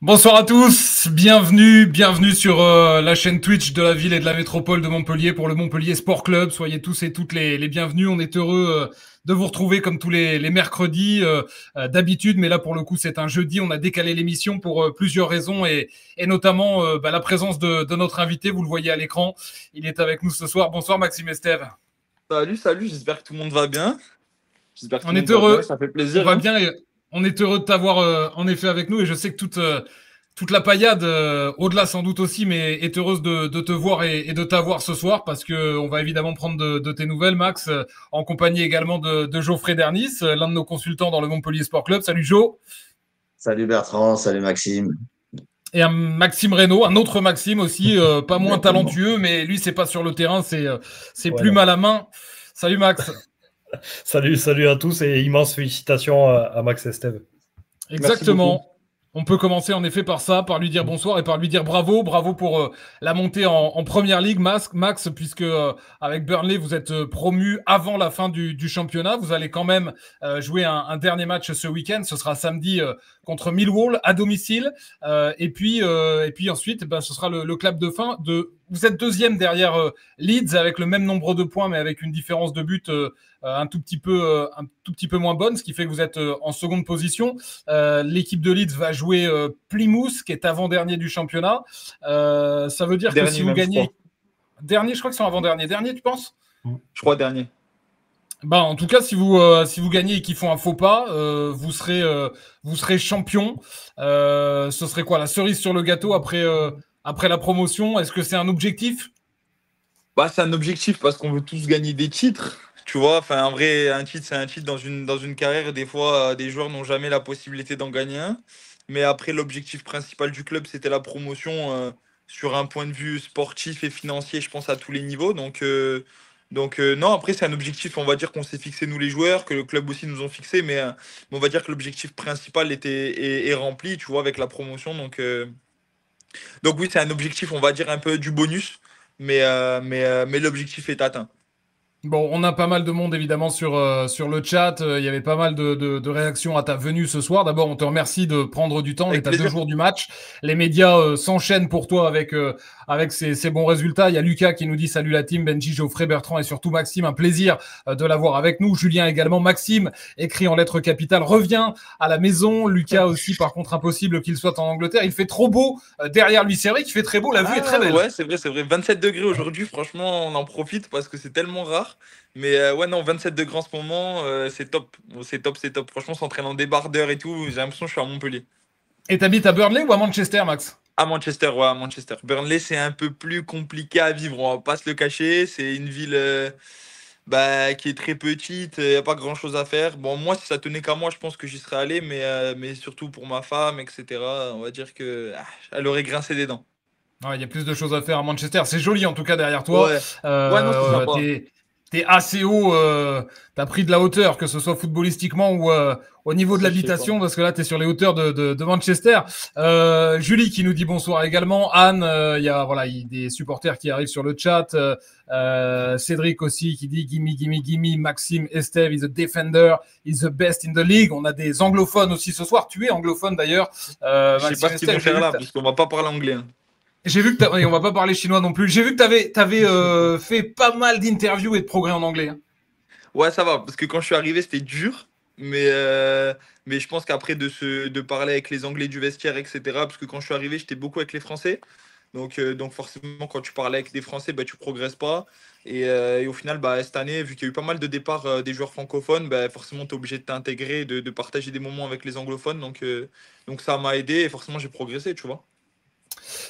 Bonsoir à tous, bienvenue sur la chaîne Twitch de la ville et de la métropole de Montpellier pour le Montpellier Sport Club. Soyez tous et toutes les bienvenus. On est heureux de vous retrouver comme tous les mercredis d'habitude, mais là pour le coup c'est un jeudi. On a décalé l'émission pour plusieurs raisons et notamment la présence de notre invité. Vous le voyez à l'écran, il est avec nous ce soir. Bonsoir Maxime Estève. Salut, j'espère que tout le monde va bien. J'espère que tout On le est monde va bien, heureux, ça fait on plaisir. va bien et on est heureux de t'avoir en effet avec nous et je sais que toute la paillade, au-delà sans doute aussi, mais est heureuse de te voir et de t'avoir ce soir parce que on va évidemment prendre de tes nouvelles, Max, en compagnie également de Geoffrey Dernis, l'un de nos consultants dans le Montpellier Sport Club. Salut Joe. Salut Bertrand, salut Maxime. Et un Maxime Reynaud, un autre Maxime aussi, pas moins Exactement. talentueux, mais lui c'est pas sur le terrain, c'est Voilà. plus mal à main. Salut Max. Salut à tous et immenses félicitations à Max Estève. Exactement. On peut commencer en effet par ça, par lui dire bonsoir et par lui dire bravo pour la montée en première ligue, Max, puisque avec Burnley vous êtes promu avant la fin du championnat. Vous allez quand même jouer un dernier match ce week-end. Ce sera samedi contre Millwall à domicile. Et puis ensuite, ce sera le clap de fin. Vous êtes deuxième derrière Leeds avec le même nombre de points, mais avec une différence de but un tout petit peu moins bonne, ce qui fait que vous êtes en seconde position. L'équipe de Leeds va jouer Plymouth, qui est avant-dernier du championnat. Ça veut dire Dernier que si vous même, gagnez... Dernier, je crois que c'est avant-dernier. Dernier, tu penses? Je crois dernier. En tout cas, si vous gagnez et qu'ils font un faux pas, vous serez champion. Ce serait quoi, la cerise sur le gâteau après la promotion? Est-ce que c'est un objectif? C'est un objectif parce qu'on veut tous gagner des titres. Tu vois, enfin, en vrai, un titre, c'est un titre dans une carrière. Des fois, des joueurs n'ont jamais la possibilité d'en gagner un. Mais après, l'objectif principal du club, c'était la promotion sur un point de vue sportif et financier, je pense, à tous les niveaux. Donc, non, après, c'est un objectif, on va dire qu'on s'est fixé, nous les joueurs, que le club aussi nous ont fixé. Mais on va dire que l'objectif principal est rempli, tu vois, avec la promotion. Donc oui, c'est un objectif, on va dire, un peu du bonus. Mais l'objectif est atteint. Bon, on a pas mal de monde évidemment sur le chat. Il y avait pas mal de réactions à ta venue ce soir. D'abord, on te remercie de prendre du temps. On Avec est à 2 plaisir. jours du match. Les médias s'enchaînent pour toi avec ces bons résultats. Il y a Lucas qui nous dit salut la team, Benji, Geoffrey, Bertrand et surtout Maxime. Un plaisir de l'avoir avec nous. Julien également. Maxime, écrit en lettres capitales, revient à la maison. Lucas aussi, par contre, impossible qu'il soit en Angleterre. Il fait trop beau derrière lui. C'est vrai qu'il fait très beau. La vue est très belle. Ouais, c'est vrai. 27 degrés aujourd'hui, franchement, on en profite parce que c'est tellement rare. Mais ouais, non, 27 degrés en ce moment, c'est top. Bon, c'est top. Franchement, s'entraîne en débardeur et tout, j'ai l'impression que je suis à Montpellier. Et t'habites à Burnley ou à Manchester, Max? À Manchester, ouais, à Manchester. Burnley, c'est un peu plus compliqué à vivre, on va pas se le cacher. C'est une ville qui est très petite, il n'y a pas grand-chose à faire. Bon, moi, si ça tenait qu'à moi, je pense que j'y serais allé, mais surtout pour ma femme, etc., on va dire que elle aurait grincé des dents. Ouais, il y a plus de choses à faire à Manchester. C'est joli en tout cas derrière toi. Ouais. Ouais, non, c'est sympa. T'es assez haut. T'as pris de la hauteur, que ce soit footballistiquement ou au niveau de Ça, je sais pas. l'habitation, parce que là, t'es sur les hauteurs de Manchester. Julie qui nous dit bonsoir également. Anne, il y a des supporters qui arrivent sur le chat. Cédric aussi qui dit gimme. Maxime Estève is a defender, is the best in the league. On a des anglophones aussi ce soir. Tu es anglophone d'ailleurs. Je sais pas ce qu'ils vont faire là, parce qu'on va pas parler anglais. Hein. J'ai vu que et on va pas parler chinois non plus. J'ai vu que t'avais fait pas mal d'interviews et de progrès en anglais. Ouais, ça va, parce que quand je suis arrivé, c'était dur, mais je pense qu'après de parler avec les Anglais du vestiaire, etc., parce que quand je suis arrivé, j'étais beaucoup avec les Français. Donc forcément, quand tu parlais avec des Français, tu progresses pas. Et au final, cette année, vu qu'il y a eu pas mal de départs des joueurs francophones, forcément, tu es obligé de t'intégrer, de partager des moments avec les anglophones. Donc ça m'a aidé et forcément, j'ai progressé, tu vois.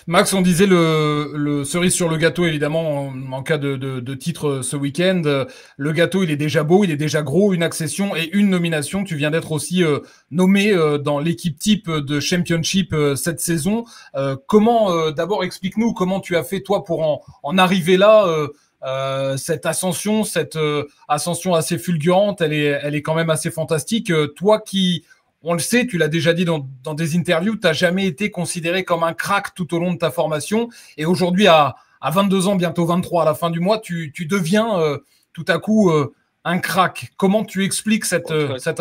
Max, on disait le cerise sur le gâteau, évidemment, en cas de titre ce week-end. Le gâteau, il est déjà beau, il est déjà gros, une accession et une nomination. Tu viens d'être aussi nommé dans l'équipe type de Championship cette saison. D'abord, explique-nous comment tu as fait, toi, pour en arriver là. Cette ascension assez fulgurante, elle est quand même assez fantastique. Toi qui... On le sait, tu l'as déjà dit dans des interviews, tu n'as jamais été considéré comme un crack tout au long de ta formation. Et aujourd'hui, à 22 ans, bientôt 23 à la fin du mois, tu deviens tout à coup un crack. Comment tu expliques cette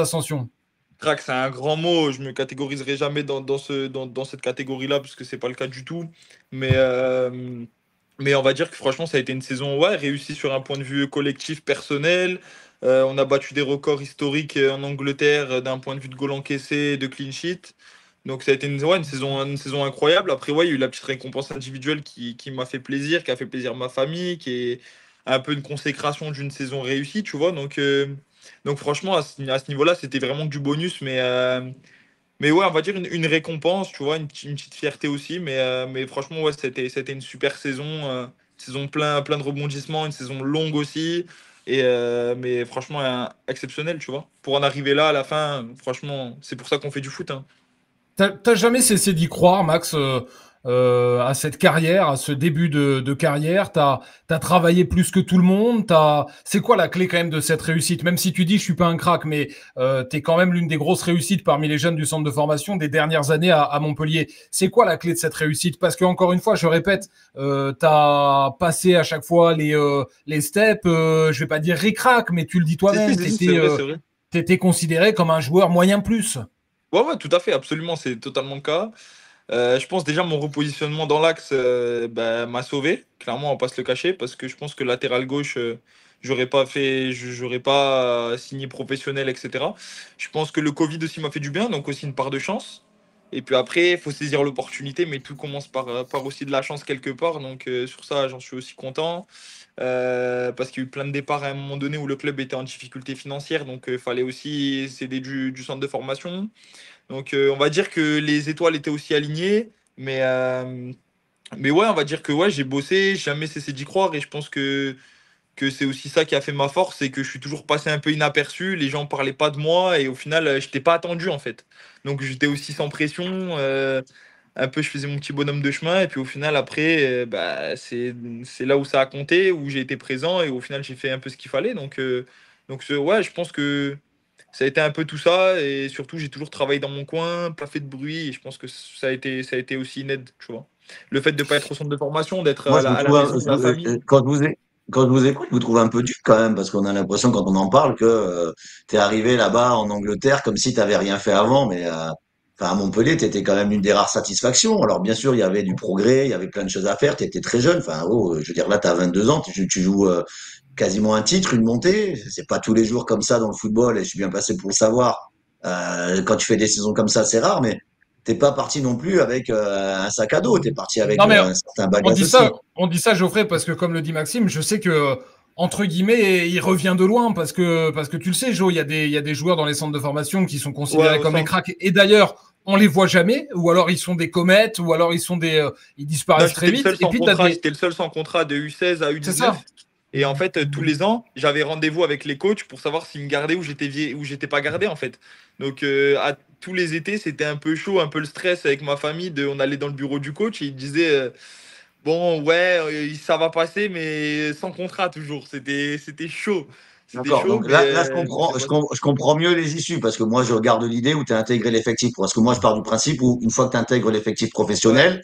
ascension? crack, c'est un grand mot. Je me catégoriserai jamais dans cette catégorie-là, parce que c'est pas le cas du tout. Mais, euh, mais on va dire que franchement, ça a été une saison réussie sur un point de vue collectif, personnel. On a battu des records historiques en Angleterre d'un point de vue de goal encaissé, de clean sheet. Donc ça a été une saison incroyable. Après, il y a eu la petite récompense individuelle qui m'a fait plaisir, qui a fait plaisir à ma famille, qui est un peu une consécration d'une saison réussie, tu vois. Donc franchement, à ce niveau-là, c'était vraiment que du bonus. Mais ouais, on va dire une récompense, tu vois, une petite fierté aussi. Mais franchement, ouais, c'était une super saison. Saison plein de rebondissements, une saison longue aussi. Mais franchement, exceptionnel, tu vois. Pour en arriver là à la fin, franchement, c'est pour ça qu'on fait du foot, hein. T'as jamais cessé d'y croire, Max, à cette carrière, à ce début de carrière. T'as travaillé plus que tout le monde. C'est quoi la clé quand même de cette réussite? Même si tu dis je suis pas un crack, mais t'es quand même l'une des grosses réussites parmi les jeunes du centre de formation des dernières années à Montpellier. C'est quoi la clé de cette réussite? Parce que encore une fois, je répète, t'as passé à chaque fois les steps. Je vais pas dire ric-rac, mais tu le dis toi-même. C'est vrai, c'est vrai. T'étais considéré comme un joueur moyen plus. Ouais, tout à fait, absolument, c'est totalement le cas. Je pense déjà mon repositionnement dans l'axe m'a sauvé. Clairement, on va pas se le cacher, parce que je pense que latéral gauche, j'aurais pas signé professionnel, etc. Je pense que le Covid aussi m'a fait du bien, donc aussi une part de chance. Et puis après, il faut saisir l'opportunité, mais tout commence par aussi de la chance quelque part. Donc sur ça, j'en suis aussi content. Parce qu'il y a eu plein de départs à un moment donné où le club était en difficulté financière, donc il fallait aussi céder du centre de formation. Donc on va dire que les étoiles étaient aussi alignées, mais ouais, on va dire que ouais, j'ai bossé, j'ai jamais cessé d'y croire, et je pense que c'est aussi ça qui a fait ma force, c'est que je suis toujours passé un peu inaperçu, les gens parlaient pas de moi, et au final, je n'étais pas attendu en fait. Donc j'étais aussi sans pression, un peu je faisais mon petit bonhomme de chemin, et puis au final, après, c'est là où ça a compté, où j'ai été présent, et au final, j'ai fait un peu ce qu'il fallait. Ouais, je pense que ça a été un peu tout ça, et surtout, j'ai toujours travaillé dans mon coin, pas fait de bruit, et je pense que ça a été aussi une aide, tu vois. Le fait de ne pas être au centre de formation, d'être Moi, à je la, vous à la trouve, maison, la famille. quand je vous écoute, je vous trouve un peu dur quand même, parce qu'on a l'impression, quand on en parle, que tu es arrivé là-bas en Angleterre comme si tu n'avais rien fait avant, mais enfin, à Montpellier, tu étais quand même une des rares satisfactions. Alors, bien sûr, il y avait du progrès, il y avait plein de choses à faire, tu étais très jeune. Enfin, je veux dire, là, tu as 22 ans, tu joues quasiment un titre, une montée. C'est pas tous les jours comme ça dans le football, et je suis bien placé pour le savoir. Quand tu fais des saisons comme ça, c'est rare, mais t'es pas parti non plus avec un sac à dos, t'es parti avec Non, mais un certain on bagage dit aussi. ça, on dit ça, Geoffrey, parce que comme le dit Maxime, je sais que entre guillemets, il revient de loin parce que tu le sais, Jo, il y a des joueurs dans les centres de formation qui sont Ouais, considérés au comme des centre. cracks. Et d'ailleurs, on les voit jamais, ou alors ils sont des comètes, ou alors ils Non, disparaissent très vite. Et puis t'as des, j'étais le seul sans contrat de U16 à c'est ça. U19. Et en fait, tous les ans, j'avais rendez-vous avec les coachs pour savoir s'ils me gardaient ou j'étais pas gardé en fait. Donc tous les étés, c'était un peu chaud, un peu le stress avec ma famille. On allait dans le bureau du coach et il disait bon ouais, ça va passer, mais sans contrat toujours. C'était chaud. C'était D'accord. chaud, Donc là, c'est passé. je comprends mieux les issues parce que moi, je regarde l'idée où tu as intégré l'effectif. Parce que moi, je pars du principe où une fois que tu intègres l'effectif Ouais, professionnel,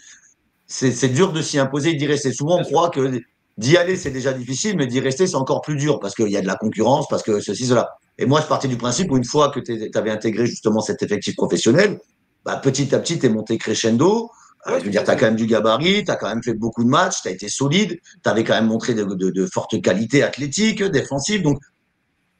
c'est dur de s'y imposer et d'y rester. Souvent, on bien sûr. croit que d'y aller, c'est déjà difficile, mais d'y rester, c'est encore plus dur parce qu'il y a de la concurrence, parce que ceci, cela. Et moi, je partais du principe où une fois que tu avais intégré justement cet effectif professionnel, bah, petit à petit, tu es monté crescendo. Ouais, Je veux c'est dire, ça, tu as c'est quand vrai. même du gabarit, tu as quand même fait beaucoup de matchs, tu as été solide, tu avais quand même montré de fortes qualités athlétiques, défensives. Donc,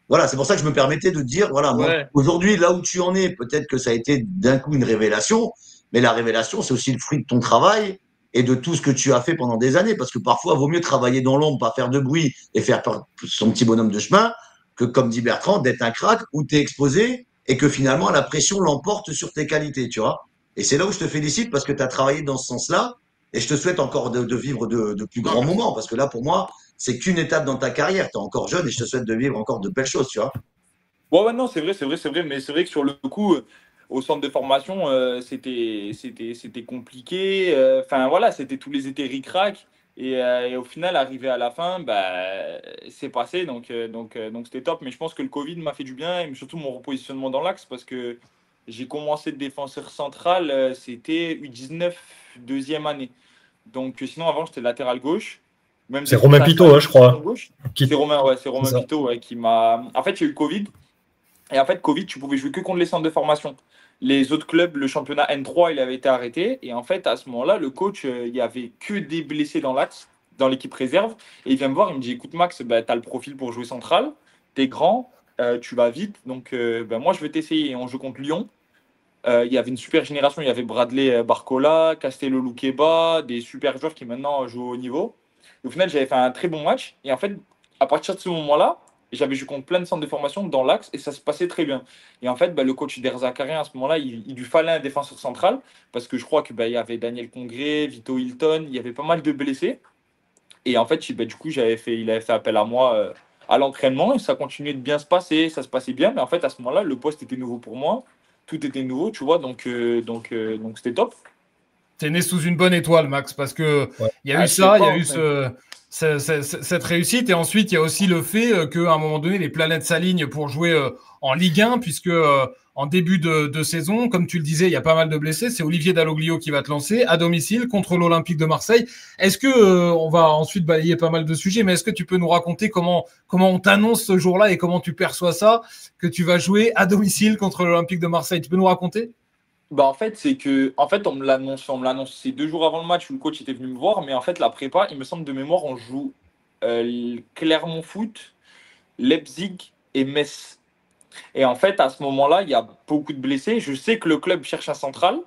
voilà, c'est pour ça que je me permettais de te dire, voilà, moi, Ouais. aujourd'hui, là où tu en es, peut-être que ça a été d'un coup une révélation, mais la révélation, c'est aussi le fruit de ton travail et de tout ce que tu as fait pendant des années. Parce que parfois, il vaut mieux travailler dans l'ombre, pas faire de bruit et faire son petit bonhomme de chemin, que, comme dit Bertrand, d'être un crack où tu es exposé et que finalement, la pression l'emporte sur tes qualités, tu vois. Et c'est là où je te félicite parce que tu as travaillé dans ce sens-là et je te souhaite encore de vivre de plus Non, grands merci. moments parce que là, pour moi, c'est qu'une étape dans ta carrière. Tu es encore jeune et je te souhaite de vivre encore de belles choses, tu vois. Ouais, non, c'est vrai, mais c'est vrai que sur le coup, au centre de formation, c'était compliqué. Enfin, voilà, c'était tous les étés ric-rac. Et au final, arrivé à la fin, c'est passé. Donc c'était top. Mais je pense que le Covid m'a fait du bien, et surtout mon repositionnement dans l'axe, parce que j'ai commencé de défenseur central, c'était U19, deuxième année. Donc sinon, avant, j'étais latéral gauche. Même C'est depuis Romain ça, je Pitot, passe hein, je position crois. gauche. C'est Qui... Romain, ouais, c'est C'est Romain ça. Pitot, ouais, qui m'a. En fait, il y a eu le Covid. Et en fait, Covid, tu pouvais jouer que contre les centres de formation. Les autres clubs, le championnat N3, il avait été arrêté. Et en fait, à ce moment-là, le coach, il n'y avait que des blessés dans l'axe, dans l'équipe réserve. Et il vient me voir, il me dit, écoute Max, bah, tu as le profil pour jouer central, tu es grand, tu vas vite. Donc bah, moi, je vais t'essayer. Et on joue contre Lyon. Il y avait une super génération. Il y avait Bradley Barcola, Castello Luqueba, des super joueurs qui maintenant jouent au haut niveau. Et au final, j'avais fait un très bon match. Et en fait, à partir de ce moment-là, j'avais joué contre plein de centres de formation dans l'axe et ça se passait très bien. Et en fait, bah, le coach d'Erzakarian, à ce moment-là, il lui fallait un défenseur central parce que je crois qu'il y avait Daniel Congré, Vito Hilton, il y avait pas mal de blessés. Et en fait, bah, du coup, il avait fait appel à moi à l'entraînement et ça continuait de bien se passer, ça se passait bien. Mais en fait, à ce moment-là, le poste était nouveau pour moi, tout était nouveau, tu vois, donc c'était top. T'es né sous une bonne étoile, Max, parce que il y a eu ça, il y a eu cette réussite, et ensuite il y a aussi le fait qu'à un moment donné les planètes s'alignent pour jouer en Ligue 1, puisque en début de saison, comme tu le disais, il y a pas mal de blessés. C'est Olivier Dalloglio qui va te lancer à domicile contre l'Olympique de Marseille. Est-ce que on va ensuite balayer pas mal de sujets, mais est-ce que tu peux nous raconter comment on t'annonce ce jour-là et comment tu perçois ça, que tu vas jouer à domicile contre l'Olympique de Marseille? Tu peux nous raconter? Bah en fait, c'est que on me l'annonce, c'est 2 jours avant le match où le coach était venu me voir, mais en fait, la prépa, il me semble de mémoire, on joue Clermont Foot, Leipzig et Metz. Et en fait, à ce moment-là, il y a beaucoup de blessés. Je sais que le club cherche un central,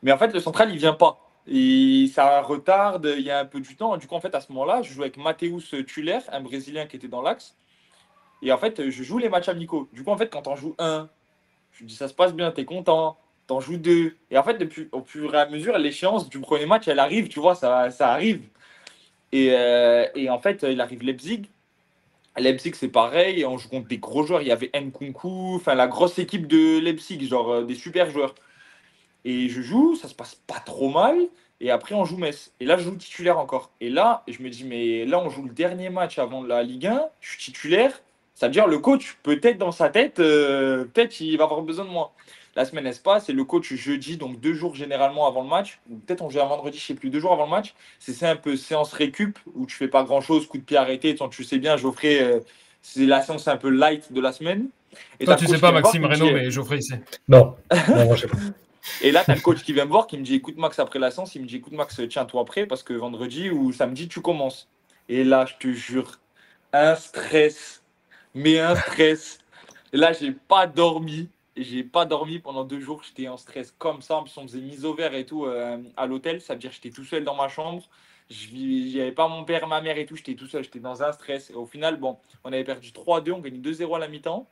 mais en fait, le central, il vient pas. Et ça retarde, il y a un peu du temps. Du coup, en fait, à ce moment-là, je joue avec Matheus Tuller, un Brésilien qui était dans l'axe. Et en fait, je joue les matchs amicaux. Du coup, en fait, quand on joue un, je me dis ça se passe bien, t'es content. T'en joues deux. Et en fait, au fur et à mesure, l'échéance du premier match, elle arrive, tu vois, ça arrive. Et en fait, il arrive Leipzig. Leipzig, c'est pareil, on joue contre des gros joueurs. Il y avait Nkunku, enfin la grosse équipe de Leipzig, genre des super joueurs. Et je joue, ça se passe pas trop mal. Et après, on joue Metz. Et là, je joue titulaire encore. Et là, je me dis, mais là, on joue le dernier match avant la Ligue 1. Je suis titulaire. Ça veut dire le coach, peut-être dans sa tête, peut-être il va avoir besoin de moi. La semaine, elle se passe, et le coach jeudi, donc 2 jours généralement avant le match, ou peut-être on joue un vendredi, je sais plus, 2 jours avant le match. C'est un peu séance récup où tu fais pas grand-chose, coup de pied arrêté. Tu sais bien, Geoffrey, c'est la séance un peu light de la semaine. Et toi, tu sais pas Maxime Reynaud, mais Geoffrey, il sait. Non, moi, je sais pas. Et là, tu as le coach qui vient me voir, qui me dit écoute, Max, après la séance, il me dit écoute, Max, tiens-toi prêt parce que vendredi ou samedi, tu commences. Et là, je te jure, un stress, mais un stress. Et là, j'ai pas dormi. J'ai pas dormi pendant 2 jours. J'étais en stress comme ça. En plus, on faisait mise au vert et tout à l'hôtel. Ça veut dire que j'étais tout seul dans ma chambre. Il n'y avait pas mon père, ma mère et tout. J'étais tout seul. J'étais dans un stress. Et au final, bon, on avait perdu 3-2. On gagnait 2-0 à la mi-temps.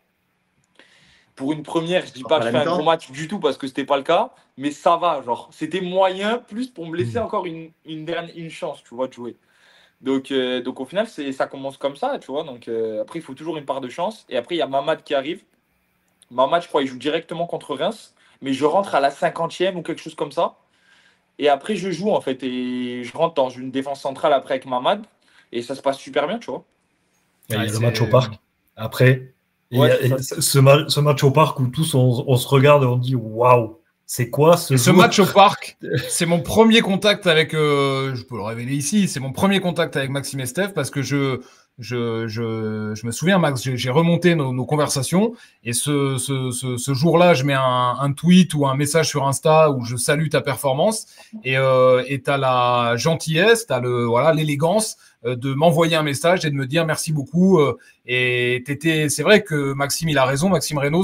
Pour une première, je dis pas que je fais un gros match du tout parce que c'était pas le cas, mais ça va, genre c'était moyen plus pour me laisser encore une chance, tu vois, de jouer. Donc au final, ça commence comme ça, tu vois. Donc après, il faut toujours une part de chance. Et après, il y a Mamad qui arrive. Mamad, je crois, il joue directement contre Reims, mais je rentre à la 50e ou quelque chose comme ça. Et après, je joue en fait et je rentre dans une défense centrale après avec Mamad et ça se passe super bien, tu vois. Il y a le match au parc. Après, ouais, ce match au parc où tous on se regarde et on dit waouh, c'est quoi ce match au parc? C'est mon premier contact avec, je peux le révéler ici, c'est mon premier contact avec Maxime et Steph parce que je me souviens, Max, j'ai remonté nos conversations et ce jour-là, je mets un tweet ou un message sur Insta où je salue ta performance et t'as la gentillesse, t'as l'élégance de m'envoyer un message et de me dire merci beaucoup. Et c'est vrai que Maxime, il a raison. Maxime Reynaud,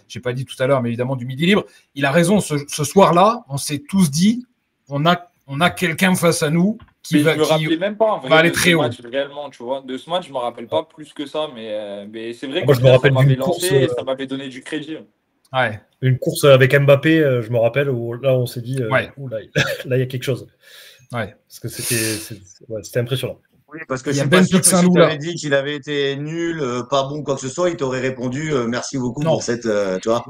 j'ai pas dit tout à l'heure, mais évidemment du Midi Libre, il a raison. Ce soir-là, on s'est tous dit, on a quelqu'un face à nous qui va même pas, en vrai, aller très haut. Réellement, tu vois. De ce match, je me rappelle pas plus que ça, mais c'est vrai que je me rappelle ça m'avait lancé et ça m'avait donné du crédit. Ouais. Une course avec Mbappé, je me rappelle, où là on s'est dit, là il y a quelque chose. Ouais. Parce que c'était impressionnant. Oui, parce que je suis pas sûr que si tu avais dit qu'il avait été nul, pas bon, quoi que ce soit, il t'aurait répondu merci beaucoup pour cette. Tu vois,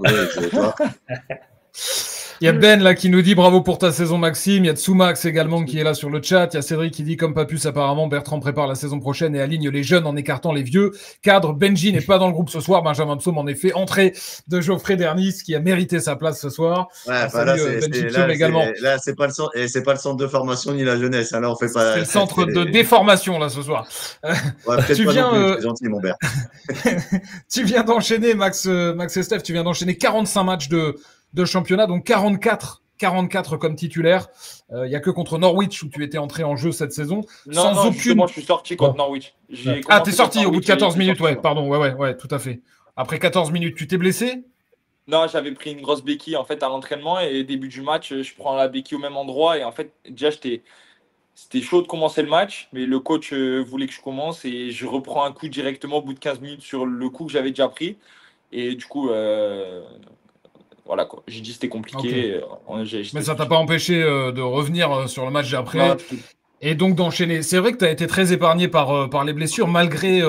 Il y a Ben là qui nous dit bravo pour ta saison, Maxime. Il y a Tsumax également qui est là sur le chat. Il y a Cédric qui dit comme Papus, apparemment, Bertrand prépare la saison prochaine et aligne les jeunes en écartant les vieux cadres. Benji n'est pas dans le groupe ce soir. Benjamin Psaume, en effet, entrée de Geoffrey Dernis qui a mérité sa place ce soir. Ouais, là, c'est pas le centre de formation ni la jeunesse. Hein, là, on fait pas. C'est le centre de déformation là ce soir. Ouais, peut-être pas non plus, c'est gentil, mon père. Tu viens d'enchaîner, Max et Steph, tu viens d'enchaîner 45 matchs de championnat, donc 44 comme titulaire. Il n'y a que contre Norwich où tu étais entré en jeu cette saison. Non, justement, je suis sorti contre Norwich. T'es sorti au bout de 14 minutes, ouais, pardon, ouais, tout à fait. Après 14 minutes, tu t'es blessé? Non, j'avais pris une grosse béquille en fait à l'entraînement et début du match, je prends la béquille au même endroit et en fait, déjà, c'était chaud de commencer le match, mais le coach voulait que je commence et je reprends un coup directement au bout de 15 minutes sur le coup que j'avais déjà pris. Et du coup, voilà quoi. J'ai dit c'était compliqué. Okay. Mais ça t'a pas empêché de revenir sur le match d'après et donc d'enchaîner. C'est vrai que tu as été très épargné par les blessures, malgré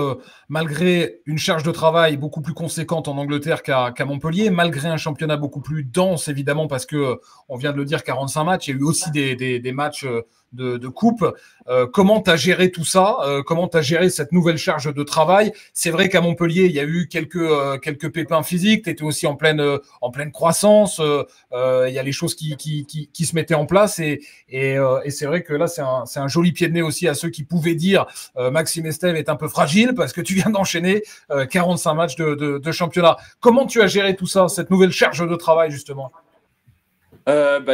une charge de travail beaucoup plus conséquente en Angleterre qu'à Montpellier, malgré un championnat beaucoup plus dense, évidemment, parce que, on vient de le dire, 45 matchs. Il y a eu aussi des matchs de coupe. Comment tu as géré tout ça? Comment tu as géré cette nouvelle charge de travail? C'est vrai qu'à Montpellier, il y a eu quelques pépins physiques. Tu étais aussi en pleine croissance. Il y a les choses qui se mettaient en place. Et c'est vrai que là, c'est un joli pied de nez aussi à ceux qui pouvaient dire Maxime Estève est un peu fragile parce que tu viens d'enchaîner 45 matchs de championnat. Comment tu as géré tout ça, cette nouvelle charge de travail, justement?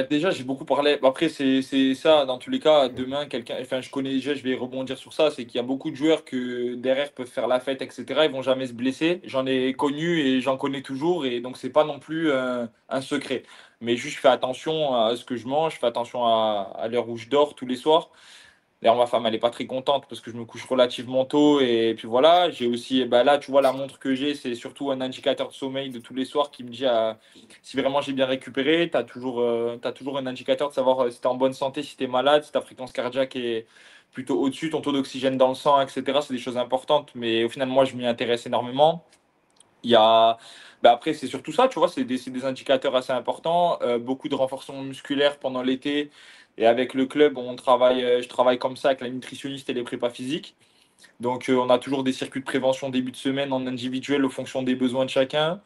Déjà, j'ai beaucoup parlé. Après, c'est ça, dans tous les cas, demain, je connais déjà, je vais rebondir sur ça, c'est qu'il y a beaucoup de joueurs que derrière peuvent faire la fête, etc. Ils vont jamais se blesser. J'en ai connu et j'en connais toujours, et donc c'est pas non plus un secret. Mais juste, je fais attention à ce que je mange, je fais attention à l'heure où je dors tous les soirs. D'ailleurs, ma femme, elle n'est pas très contente parce que je me couche relativement tôt. Et puis voilà, j'ai aussi, là, tu vois, la montre que j'ai, c'est surtout un indicateur de sommeil de tous les soirs qui me dit si vraiment j'ai bien récupéré. Tu as toujours un indicateur de savoir si tu es en bonne santé, si tu es malade, si ta fréquence cardiaque est plutôt au-dessus, ton taux d'oxygène dans le sang, etc. C'est des choses importantes. Mais au final, moi, je m'y intéresse énormément. Il y a. Après, c'est surtout ça, tu vois, c'est des indicateurs assez importants. Beaucoup de renforcement musculaire pendant l'été. Et avec le club, je travaille comme ça avec la nutritionniste et les prépas physiques. Donc, on a toujours des circuits de prévention début de semaine en individuel, en fonction des besoins de chacun.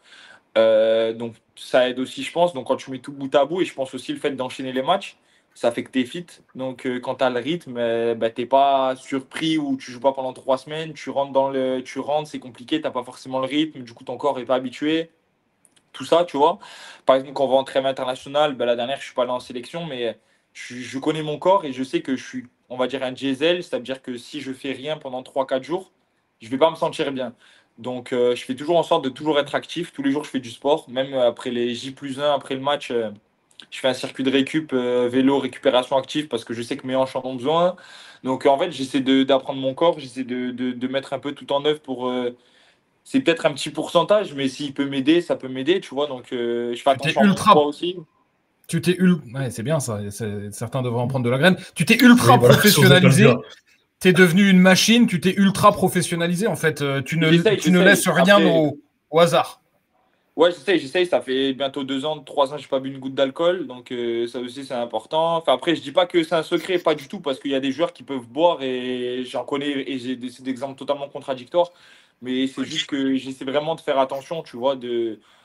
Donc, ça aide aussi, je pense. Donc, quand tu mets tout bout à bout, et je pense aussi le fait d'enchaîner les matchs, ça fait que tu es fit. Donc, quand tu as le rythme, tu n'es pas surpris ou tu joues pas pendant 3 semaines. Tu rentres, c'est compliqué, tu n'as pas forcément le rythme. Du coup, ton corps n'est pas habitué. Tout ça, tu vois. Par exemple, quand on va en trêve international, la dernière, je suis pas allé en sélection, mais je connais mon corps et je sais que je suis, on va dire, un diesel, c'est-à-dire que si je fais rien pendant 3-4 jours, je vais pas me sentir bien. Donc, je fais toujours en sorte de toujours être actif. Tous les jours, je fais du sport. Même après les J+1, après le match, je fais un circuit de récup, vélo, récupération active parce que je sais que mes hanches en ont besoin. Donc, en fait, j'essaie d'apprendre mon corps, j'essaie de mettre un peu tout en œuvre pour. C'est peut-être un petit pourcentage, mais s'il peut m'aider, ça peut m'aider, tu vois. Donc, je fais attention à mon poids aussi. Ouais, c'est bien ça. Certains devraient en prendre de la graine. Tu t'es ultra professionnalisé. Tu es devenu une machine. Tu t'es ultra professionnalisé. En fait, tu ne laisses rien au hasard. Ouais, j'essaye. Ça fait bientôt 2 ans, 3 ans, je n'ai pas bu une goutte d'alcool. Donc, ça aussi, c'est important. Enfin, après, je dis pas que c'est un secret, pas du tout, parce qu'il y a des joueurs qui peuvent boire et j'en connais et j'ai des exemples totalement contradictoires. Mais c'est juste que j'essaie vraiment de faire attention, tu vois,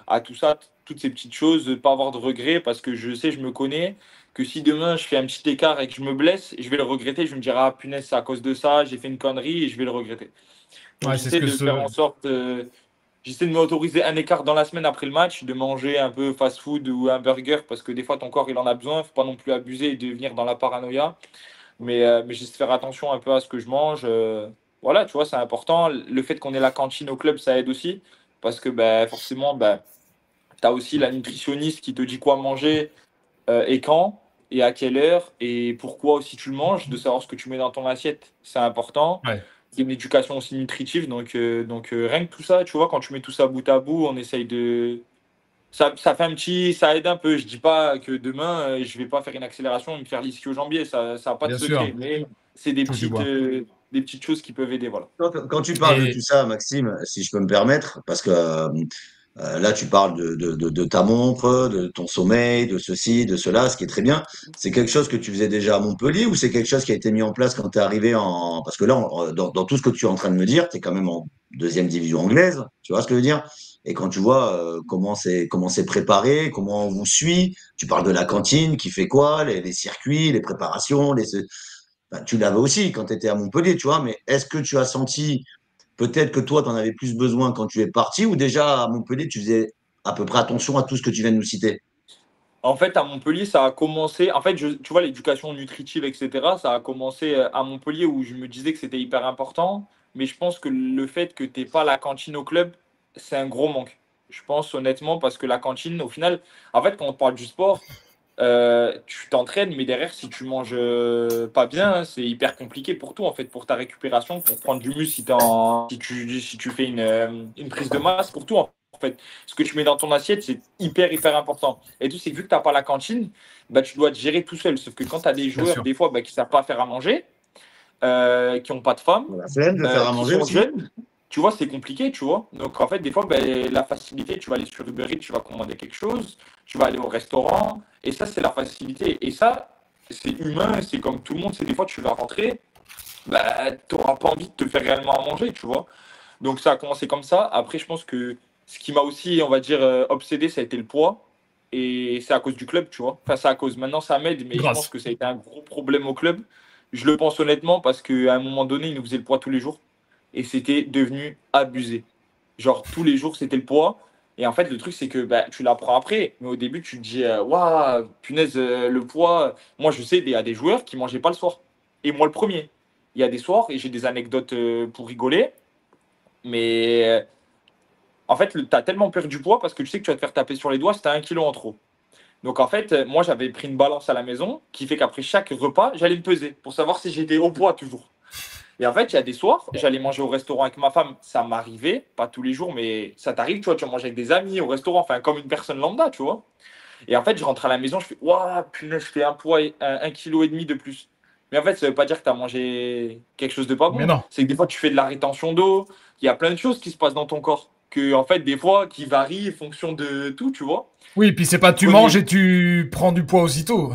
à tout ça, toutes ces petites choses, de ne pas avoir de regrets, parce que je sais, je me connais, que si demain je fais un petit écart et que je me blesse, je vais le regretter, je vais me dire, ah punaise, c'est à cause de ça, j'ai fait une connerie et je vais le regretter. Donc, j'essaie de faire en sorte, j'essaie de m'autoriser un écart dans la semaine après le match, de manger un peu fast-food ou un burger, parce que des fois ton corps il en a besoin, il ne faut pas non plus abuser et devenir dans la paranoïa. Mais j'essaie de faire attention un peu à ce que je mange. Voilà, tu vois, c'est important. Le fait qu'on ait la cantine au club, ça aide aussi. Parce que forcément, tu as aussi la nutritionniste qui te dit quoi manger et quand, et à quelle heure, et pourquoi aussi tu le manges, de savoir ce que tu mets dans ton assiette, c'est important. Ouais. C'est une éducation aussi nutritive. Donc rien que tout ça, tu vois, quand tu mets tout ça bout à bout, on essaye de. Ça fait ça aide un peu. Je dis pas que demain, je vais pas faire une accélération et me faire l'ischio-jambier. Ça n'a pas de secret. Mais c'est des petites choses qui peuvent aider. Voilà. Quand tu parles de tout ça, Maxime, si je peux me permettre, parce que Là, tu parles de ta montre, de ton sommeil, de ceci, de cela, ce qui est très bien. C'est quelque chose que tu faisais déjà à Montpellier ou c'est quelque chose qui a été mis en place quand tu es arrivé en... Parce que là, dans tout ce que tu es en train de me dire, tu es quand même en deuxième division anglaise, tu vois ce que je veux dire? Et quand tu vois comment c'est préparé, comment on vous suit, tu parles de la cantine, qui fait quoi, les circuits, les préparations, ben, tu l'avais aussi quand tu étais à Montpellier, tu vois, mais est-ce que tu as senti peut-être que toi, tu en avais plus besoin quand tu es parti ou déjà à Montpellier, tu faisais à peu près attention à tout ce que tu viens de nous citer? En fait, à Montpellier, ça a commencé. En fait, tu vois, l'éducation nutritive, etc., ça a commencé à Montpellier où je me disais que c'était hyper important. Mais je pense que le fait que tu n'aies pas la cantine au club, c'est un gros manque. Je pense honnêtement, parce que la cantine, au final, en fait, quand on parle du sport, tu t'entraînes, mais derrière, si tu manges pas bien, hein, c'est hyper compliqué pour tout, en fait, pour ta récupération, pour prendre du muscle, si tu fais une prise de masse, pour tout, en fait. Ce que tu mets dans ton assiette, c'est hyper, hyper important. Et tout, c'est que vu que tu n'as pas la cantine, bah, tu dois te gérer tout seul. Sauf que quand tu as des Bien joueurs, sûr. des fois, bah, qui ne savent pas faire à manger, qui n'ont pas de femme, La flemme de faire à qui manger sont aussi? jeunes, tu vois, c'est compliqué, tu vois. Donc, en fait, des fois, ben, la facilité, tu vas aller sur Uber Eats, tu vas commander quelque chose, tu vas aller au restaurant, et ça, c'est la facilité. Et ça, c'est humain, c'est comme tout le monde, c'est des fois, tu vas rentrer, bah, tu n'auras pas envie de te faire réellement à manger, tu vois. Donc, ça a commencé comme ça. Après, je pense que ce qui m'a aussi, on va dire, obsédé, ça a été le poids. Et c'est à cause du club, tu vois. Enfin, c'est à cause. Maintenant, ça m'aide, mais je pense Grâce. que ça a été un gros problème au club. Je le pense honnêtement parce qu'à un moment donné, ils nous faisaient le poids tous les jours et c'était devenu abusé. Genre, tous les jours, c'était le poids. Et en fait, le truc, c'est que bah, tu l'apprends après. Mais au début, tu te dis, waouh, punaise, le poids. Moi, je sais, il y a des joueurs qui mangeaient pas le soir. Et moi, le premier. Il y a des soirs, et j'ai des anecdotes pour rigoler. Mais en fait, tu as tellement perdu du poids parce que tu sais que tu vas te faire taper sur les doigts si tu as 1 kilo en trop. Donc en fait, moi, j'avais pris une balance à la maison qui fait qu'après chaque repas, j'allais me peser pour savoir si j'étais au poids toujours. Et en fait, il y a des soirs, j'allais manger au restaurant avec ma femme. Ça m'arrivait, pas tous les jours, mais ça t'arrive, tu vas manger avec des amis au restaurant, enfin, comme une personne lambda, tu vois. Et en fait, je rentre à la maison, je fais, waouh, punaise, je fais un poids, 1,5 kg de plus. Mais en fait, ça veut pas dire que tu as mangé quelque chose de pas Mais bon. non. C'est que des fois, tu fais de la rétention d'eau. Il y a plein de choses qui se passent dans ton corps. Que, en fait, des fois, qui varient en fonction de tout, tu vois. Oui, puis c'est pas tu manges et tu prends du poids aussitôt.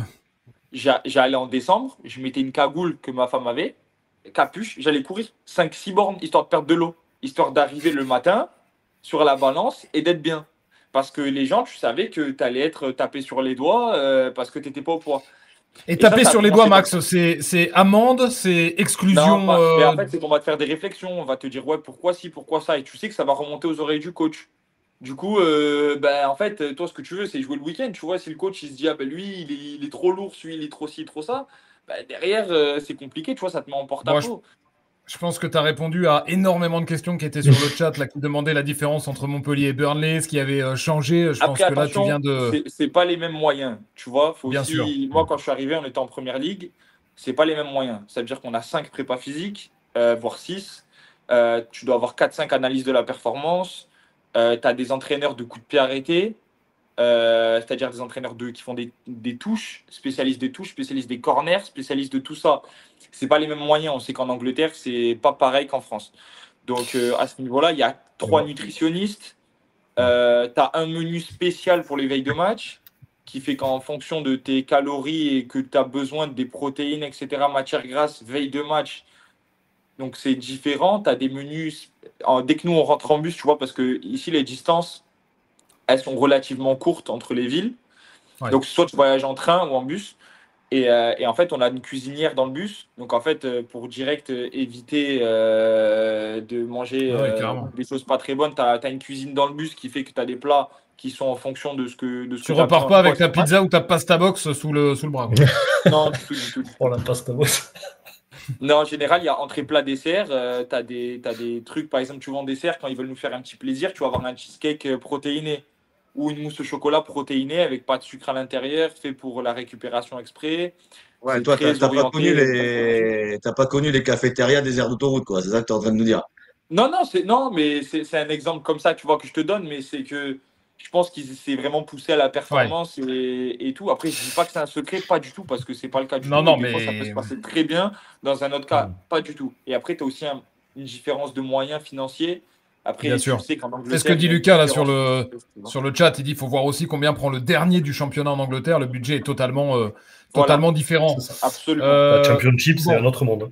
J'allais en décembre, je mettais une cagoule que ma femme avait, capuche, j'allais courir 5-6 bornes, histoire de perdre de l'eau, histoire d'arriver le matin sur la balance et d'être bien. Parce que les gens, tu savais que tu allais être tapé sur les doigts parce que tu n'étais pas au poids. Et Et ça, taper ça a sur les doigts, commencé comme Max, ça. c'est amende, c'est Non, exclusion. mais en fait, c'est qu'on va te faire des réflexions, on va te dire, ouais, pourquoi ci, pourquoi ça, et tu sais que ça va remonter aux oreilles du coach. Du coup, ben, en fait, toi, ce que tu veux, c'est jouer le week-end. Tu vois, si le coach il se dit, ah ben lui, il est trop lourd, celui, il est trop ci, trop ça, ben, derrière, c'est compliqué, tu vois, ça te met en Bon, porte-à-faux. je pense que tu as répondu à énormément de questions qui étaient sur le chat, là, qui demandaient la différence entre Montpellier et Burnley, ce qui avait changé. Je pense Après, que là, tu viens attention, de. c'est pas les mêmes moyens. Tu vois, faut Bien sûr. aussi. Moi, quand je suis arrivé, on était en première ligue, c'est pas les mêmes moyens. Ça veut dire qu'on a 5 prépas physiques, voire 6. Tu dois avoir 4-5 analyses de la performance. Tu as des entraîneurs de coups de pied arrêtés. C'est-à-dire des entraîneurs qui font des touches, spécialistes des corners, spécialistes de tout ça. C'est pas les mêmes moyens. On sait qu'en Angleterre, c'est pas pareil qu'en France. Donc à ce niveau-là, il y a 3 nutritionnistes. Tu as un menu spécial pour les veilles de match qui fait qu'en fonction de tes calories et que tu as besoin des protéines, etc., matières grasses, veille de match, donc c'est différent. Tu as des menus. Dès que nous on rentre en bus, tu vois, parce que ici les distances elles sont relativement courtes entre les villes. Ouais. Donc, soit tu voyages en train ou en bus. Et en fait, on a une cuisinière dans le bus. Donc, en fait, pour direct éviter de manger Ah ouais, carrément. des choses pas très bonnes, tu as une cuisine dans le bus qui fait que tu as des plats qui sont en fonction de ce que Tu tu as repars besoin pas pour avec ta ce match. pizza ou ta pasta box sous le bras, quoi. Non, du tout, du tout. Oh la pasta boss. Non, en général, il y a entrée plat dessert. Tu as des trucs, par exemple, tu vas en dessert, quand ils veulent nous faire un petit plaisir, tu vas avoir un cheesecake protéiné ou une mousse au chocolat protéinée avec pas de sucre à l'intérieur, fait pour la récupération exprès. Ouais, C'est toi, très orienté performance. t'as pas connu les cafétérias des aires d'autoroute, quoi. C'est ça que tu es en train de nous dire. Non, non, mais c'est un exemple comme ça, tu vois, que je te donne, mais c'est que je pense qu'il s'est vraiment poussé à la Ouais. performance et tout. Après, je dis pas que c'est un secret, pas du tout, parce que c'est pas le cas du Non, tout. Et non, des fois, ça peut mais. se passer très bien. Dans un autre cas, pas du tout. Et après, tu as aussi une différence de moyens financiers. Après, Bien tu sûr. sais qu'en C'est ce que Angleterre, il dit y a une Lucas là différence. sur le chat. Il dit qu'il faut voir aussi combien prend le dernier du championnat en Angleterre. Le budget est Voilà, totalement différent. C'est ça. absolument. La Championship, c'est Bon, un autre monde.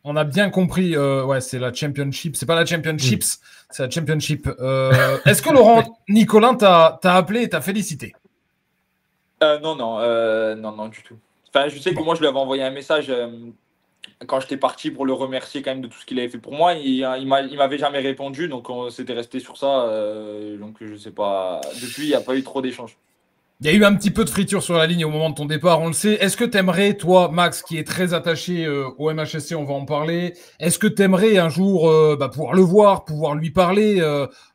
on a bien compris. Ouais, c'est la Championship. C'est pas la Championships, c'est la Championship. Est-ce que Laurent Nicolin t'a appelé et t'a félicité? Non, non, non, du tout. Enfin, je sais que Bon. moi, je lui avais envoyé un message quand j'étais parti pour le remercier quand même de tout ce qu'il avait fait pour moi. Il m'avait jamais répondu, donc on s'était resté sur ça. Donc je sais pas. Depuis, il n'y a pas eu trop d'échanges. Il y a eu un petit peu de friture sur la ligne au moment de ton départ, on le sait. Est-ce que t'aimerais, toi, Max, qui est très attaché au MHSC, on va en parler, est-ce que t'aimerais un jour pouvoir le voir, pouvoir lui parler,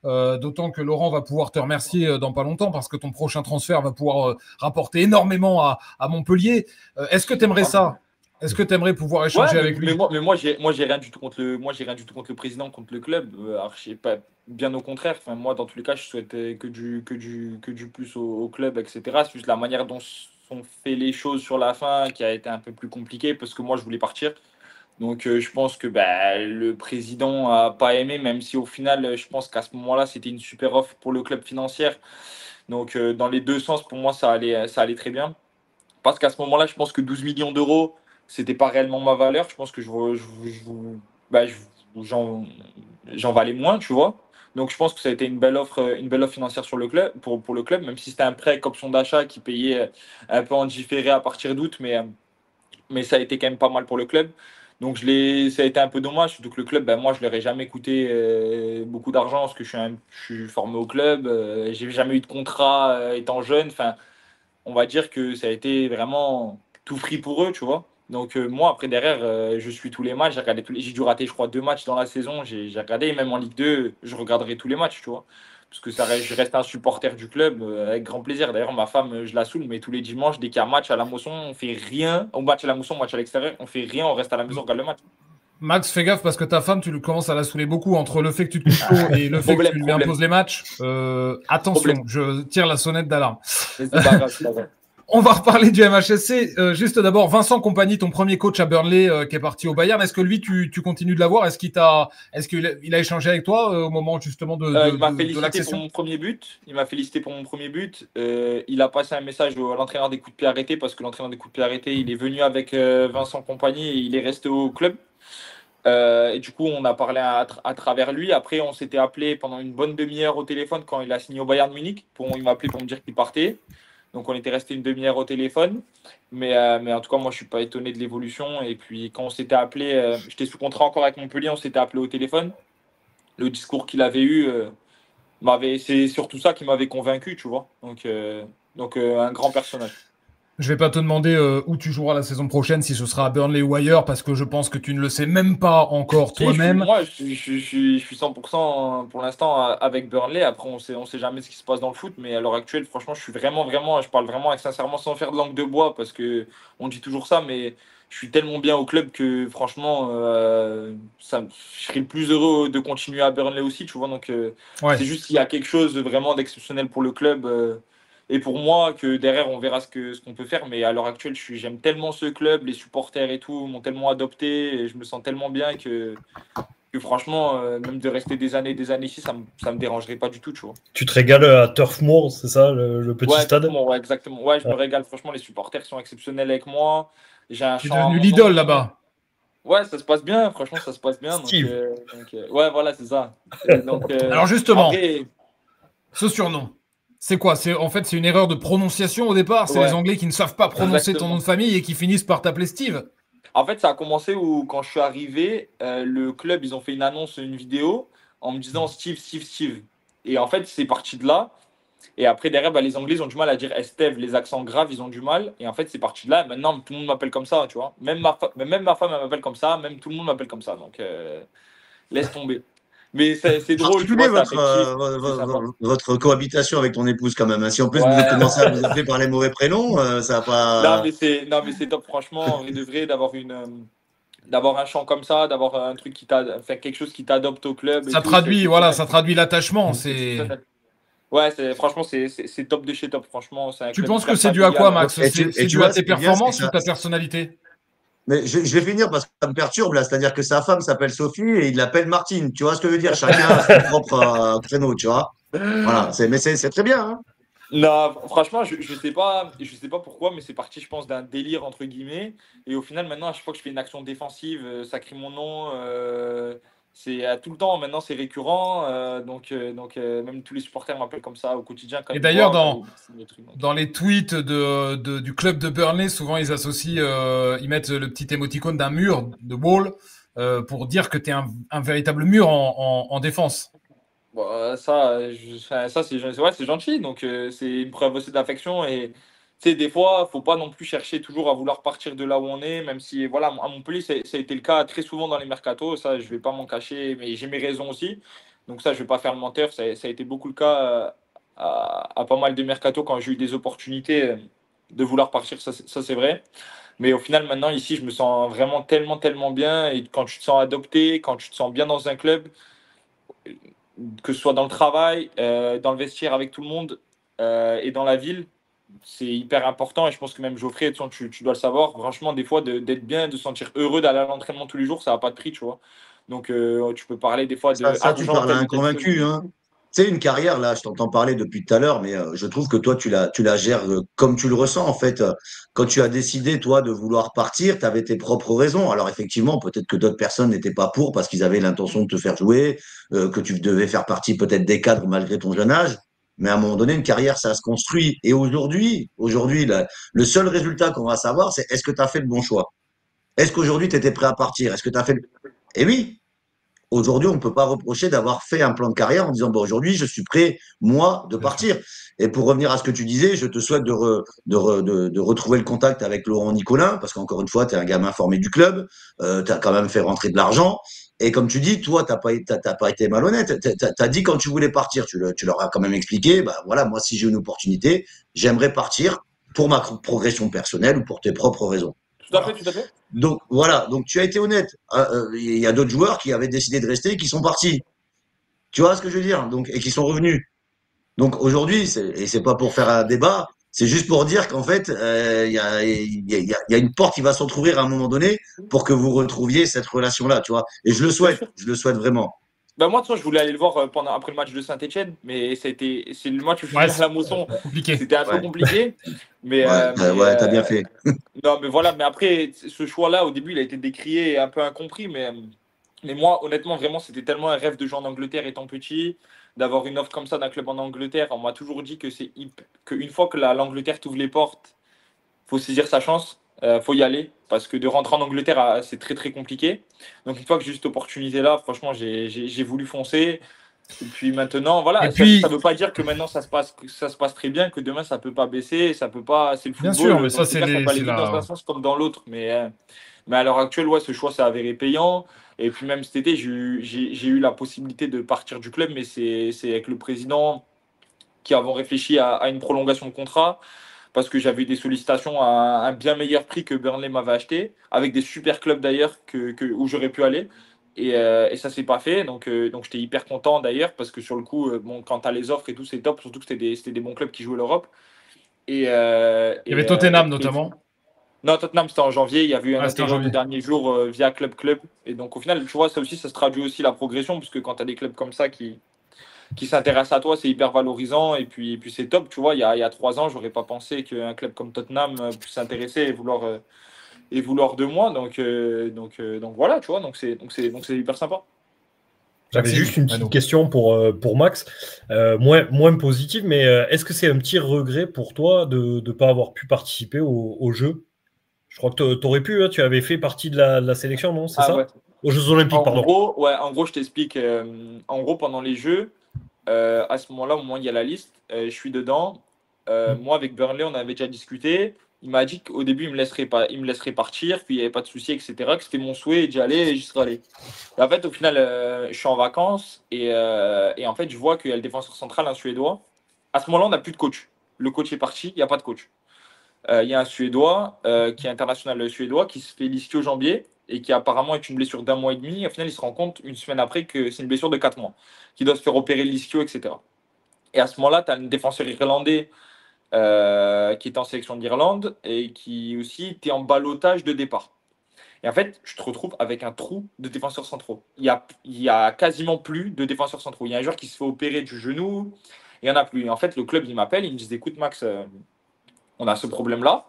d'autant que Laurent va pouvoir te remercier dans pas longtemps parce que ton prochain transfert va pouvoir rapporter énormément à Montpellier. Est-ce que t'aimerais ça? Est-ce que t'aimerais pouvoir Ouais, échanger avec lui? mais moi, j'ai rien du tout contre j'ai rien du tout contre le président, contre le club. Alors, je sais pas, bien au contraire. Enfin, moi, dans tous les cas, je souhaite que du plus au club, etc. C'est juste la manière dont sont fait les choses sur la fin qui a été un peu plus compliquée parce que moi, je voulais partir. Donc, je pense que le président a pas aimé, même si au final, je pense qu'à ce moment-là, c'était une super offre pour le club financière. Donc, dans les deux sens, pour moi, ça allait très bien. Parce qu'à ce moment-là, je pense que 12 millions d'euros, c'était pas réellement ma valeur. Je pense que bah, je- j'en valais moins, tu vois. Donc, je pense que ça a été une belle offre financière sur le club, pour le club, même si c'était un prêt avec option d'achat qui payait un peu en différé à partir d'août, mais ça a été quand même pas mal pour le club. Donc ça a été un peu dommage, surtout que le club, moi je leur ai jamais coûté beaucoup d'argent parce que je suis formé au club, j'ai jamais eu de contrat étant jeune. Enfin, on va dire que ça a été vraiment tout free pour eux, tu vois. Donc moi après derrière, je suis tous les matchs, j'ai dû rater je crois 2 matchs dans la saison, j'ai regardé, et même en Ligue 2, je regarderai tous les matchs, tu vois. Parce que je reste un supporter du club avec grand plaisir. D'ailleurs, ma femme, je la saoule, mais tous les dimanches, dès qu'il y a un match à la Mosson, on fait rien. Au match à la Mosson, match à l'extérieur, on fait rien, on reste à la maison, on regarde le match. Max, fais gaffe parce que ta femme, tu commences à la saouler beaucoup entre le fait que tu te couches tôt et le fait que tu lui imposes les matchs. Attention, je tire la sonnette d'alarme. C'est pas grave, c'est pas grave. On va reparler du MHSC. Juste d'abord, Vincent Kompany, ton premier coach à Burnley qui est parti au Bayern. Est-ce que lui, tu continues de l'avoir? Est-ce qu'il a échangé avec toi au moment justement il m'a de félicité l'accession? pour mon premier but. Il m'a félicité pour mon premier but. Il a passé un message à l'entraîneur des coups de pied arrêtés parce que l'entraîneur des coups de pied arrêtés, il est venu avec Vincent Kompany et il est resté au club. Et du coup, on a parlé à travers lui. Après, on s'était appelé pendant une bonne demi-heure au téléphone quand il a signé au Bayern Munich. Il m'a appelé pour me dire qu'il partait. Donc, on était resté une demi-heure au téléphone. Mais en tout cas, moi, je ne suis pas étonné de l'évolution. Et puis, quand on s'était appelé, j'étais sous contrat encore avec Montpellier, on s'était appelé au téléphone. Le discours qu'il avait eu, c'est surtout ça qui m'avait convaincu, tu vois. Donc un grand personnage. Je vais pas te demander où tu joueras la saison prochaine, si ce sera à Burnley ou ailleurs, parce que je pense que tu ne le sais même pas encore toi-même. Moi, je suis 100% pour l'instant avec Burnley. Après, on sait jamais ce qui se passe dans le foot, mais à l'heure actuelle, franchement, je suis vraiment, je parle vraiment et sincèrement sans faire de langue de bois, parce que on dit toujours ça, mais je suis tellement bien au club que franchement, je serais le plus heureux de continuer à Burnley aussi, tu vois. Donc, Ouais. c'est juste qu'il y a quelque chose de vraiment d'exceptionnel pour le club. Et pour moi, que derrière, on verra ce qu'on peut faire. Mais à l'heure actuelle, j'aime tellement ce club, les supporters et tout m'ont tellement adopté, et je me sens tellement bien que franchement, même de rester des années ici, ça me dérangerait pas du tout, tu vois. Tu te régales à Turf Moor, c'est ça, le petit stade? Ouais, exactement. Ouais, je me régale. Franchement, les supporters sont exceptionnels avec moi. J'ai un Tu es chant à devenu mon l'idole nom. là-bas. Ouais, ça se passe bien. Franchement, ça se passe bien. Steve. Ouais, voilà, c'est ça. Alors justement, après, ce surnom, c'est quoi? En fait, c'est une erreur de prononciation au départ. C'est ouais, les Anglais qui ne savent pas prononcer ton nom de famille et qui finissent par t'appeler Steve. En fait, ça a commencé quand je suis arrivé, le club, ils ont fait une annonce, une vidéo, en me disant Steve, Steve, Steve. Et en fait, c'est parti de là. Et après, derrière, les Anglais, ils ont du mal à dire Esteve, les accents graves, ils ont du mal. Et en fait, c'est parti de là. Maintenant, tout le monde m'appelle comme ça, tu vois. Même ma femme, elle m'appelle comme ça. Même tout le monde m'appelle comme ça. Donc, laisse tomber. Mais c'est drôle, tu vois, c'est affectif, c'est sympa. Votre cohabitation avec ton épouse quand même. Si en plus vous commencez à vous appeler par les mauvais prénoms, ça va pas. Non, mais c'est top, franchement. Il devrait d'avoir un chant comme ça, d'avoir un truc quelque chose qui t'adopte au club. Ça traduit, ça traduit l'attachement. Ouais, franchement, c'est top de chez top. Franchement, tu penses que c'est dû à quoi, Max? C'est dû à tes performances ou ta personnalité? Mais je vais finir parce que ça me perturbe là, c'est-à-dire que sa femme s'appelle Sophie et il l'appelle Martine. Tu vois ce que je veux dire? Chacun a son propre créneau, tu vois. Voilà, mais c'est très bien, hein. Non, franchement, je sais pas pourquoi, mais c'est parti, je pense, d'un délire entre guillemets. Et au final, maintenant, à chaque fois que je fais une action défensive, ça crie mon nom. C'est tout le temps. Maintenant, c'est récurrent. Même tous les supporters m'appellent comme ça au quotidien quand Et ils me d'ailleurs, voient, des trucs. dans les tweets du club de Burnley, souvent ils associent, ils mettent le petit émoticône d'un mur, de wall, pour dire que tu es un véritable mur en défense. Bon, ça c'est gentil. Donc, c'est une preuve aussi d'affection. Et tu sais, des fois, faut pas non plus chercher toujours à vouloir partir de là où on est, même si, voilà, à Montpellier, ça a été le cas très souvent dans les mercatos. Ça, je vais pas m'en cacher, mais j'ai mes raisons aussi. Donc, ça, je vais pas faire le menteur. Ça a été beaucoup le cas à pas mal de mercatos quand j'ai eu des opportunités de vouloir partir. Ça, c'est vrai. Mais au final, maintenant, ici, je me sens vraiment tellement, tellement bien. Et quand tu te sens adopté, quand tu te sens bien dans un club, que ce soit dans le travail, dans le vestiaire avec tout le monde et dans la ville, c'est hyper important. Et je pense que même Geoffrey, tu dois le savoir, franchement, des fois, d'être bien, de se sentir heureux d'aller à l'entraînement tous les jours, ça n'a pas de prix, tu vois. Donc, tu peux parler des fois de Ça, tu argent, parles à telle un ou telle chose. convaincu, hein. Tu sais, une carrière, là, je t'entends parler depuis tout à l'heure, mais je trouve que toi, tu la gères comme tu le ressens, en fait. Quand tu as décidé, toi, de vouloir partir, tu avais tes propres raisons. Alors, effectivement, peut-être que d'autres personnes n'étaient pas pour parce qu'ils avaient l'intention de te faire jouer, que tu devais faire partie peut-être des cadres malgré ton jeune âge. Mais à un moment donné, une carrière, ça se construit. Et aujourd'hui, le seul résultat qu'on va savoir, c'est est-ce que tu as fait le bon choix? Est-ce qu'aujourd'hui, tu étais prêt à partir? Est-ce que tu as fait le... Eh oui, aujourd'hui, on ne peut pas reprocher d'avoir fait un plan de carrière en disant, bon, aujourd'hui, je suis prêt, moi, de Bien sûr. partir. Et pour revenir à ce que tu disais, je te souhaite de retrouver le contact avec Laurent Nicolin, parce qu'encore une fois, tu es un gamin formé du club, tu as quand même fait rentrer de l'argent. Et comme tu dis, toi, tu n'as pas été malhonnête. Tu as dit quand tu voulais partir, tu leur as quand même expliqué, bah voilà, moi, si j'ai une opportunité, j'aimerais partir pour ma progression personnelle ou pour tes propres raisons. Tout à fait, Voilà. tout à fait. Donc voilà, donc tu as été honnête. Il y a d'autres joueurs qui avaient décidé de rester et qui sont partis. Tu vois ce que je veux dire? Donc, et qui sont revenus. Donc aujourd'hui, et c'est pas pour faire un débat, c'est juste pour dire qu'en fait, il y a une porte qui va s'entrouvrir à un moment donné pour que vous retrouviez cette relation-là, tu vois. Et Bien sûr. je le souhaite vraiment. Bah moi, de toute façon, je voulais aller le voir après le match de Saint-Etienne, mais c'est le match où je suis Ouais, venu à la Mosson. c'est compliqué. C'était un peu Ouais, compliqué. Mais, ouais, t'as bien fait. non, mais voilà. Mais après, ce choix-là, au début, il a été décrié et un peu incompris. Mais moi, honnêtement, vraiment, c'était tellement un rêve de jouer en Angleterre étant petit, d'avoir une offre comme ça d'un club en Angleterre. On m'a toujours dit que qu'une fois que l'Angleterre t'ouvre les portes, faut saisir sa chance, faut y aller, parce que de rentrer en Angleterre, c'est très très compliqué. Donc une fois que j'ai eu cette opportunité-là, franchement, j'ai voulu foncer. Et puis maintenant, Et voilà, ça ne puis, veut pas dire que maintenant ça se passe très bien, que demain ça peut pas baisser, ça peut pas, c'est le bien sûr, mais football. Dans ça, ces cas, ça peut aller vite dans un sens comme dans l'autre. Mais à l'heure actuelle, ouais, ce choix s'est avéré payant. Et puis même cet été, j'ai eu la possibilité de partir du club, mais c'est avec le président qui avons réfléchi à une prolongation de contrat parce que j'avais eu des sollicitations à un bien meilleur prix que Burnley m'avait acheté, avec des super clubs d'ailleurs où j'aurais pu aller. Et ça s'est pas fait, donc j'étais hyper content d'ailleurs, parce que sur le coup, bon, quand tu as les offres et tout, c'est top, surtout que c'était des bons clubs qui jouaient l'Europe. il y avait Tottenham notamment. Non, Tottenham, c'était en janvier, il y avait eu un Ah, c'était en intérieur de janvier. dernier jour via Club Club. Et donc au final, tu vois, ça aussi, ça se traduit aussi la progression, parce que quand tu as des clubs comme ça qui s'intéressent à toi, c'est hyper valorisant. Et puis c'est top, tu vois. Il y a 3 ans, j'aurais pas pensé qu'un club comme Tottenham puisse s'intéresser et vouloir de moi. Donc voilà, tu vois. Donc c'est hyper sympa. J'avais Maxime, juste une petite Mano. question pour Max, moins positive, mais est-ce que c'est un petit regret pour toi de ne pas avoir pu participer au jeu? Je crois que tu aurais pu, hein, tu avais fait partie de la sélection, non? C'est Ah ouais. ça? Aux Jeux Olympiques, En pardon. gros, ouais, en gros, je t'explique. En gros, pendant les Jeux, à ce moment-là, au moment où il y a la liste, je suis dedans. Moi, avec Burnley, on avait déjà discuté. Il m'a dit qu'au début, il me laisserait partir, puis il n'y avait pas de souci, etc. Que c'était mon souhait d'y aller et j'y serais allé. Et en fait, au final, je suis en vacances et en fait, je vois qu'il y a le défenseur central, un Suédois. À ce moment-là, on n'a plus de coach. Le coach est parti, il n'y a pas de coach. Il y a un Suédois qui est international suédois qui se fait l'ischio jambier et qui apparemment est une blessure d'un mois et demi. Au final, il se rend compte une semaine après que c'est une blessure de 4 mois, qui doit se faire opérer l'ischio, etc. Et à ce moment-là, tu as un défenseur irlandais qui est en sélection d'Irlande et qui aussi était en ballottage de départ. Et en fait, tu te retrouves avec un trou de défenseurs centraux. Il y a quasiment plus de défenseurs centraux. Il y a un joueur qui se fait opérer du genou, il n'y en a plus. Et en fait, le club, il m'appelle, il me dit, écoute Max, on a ce problème-là.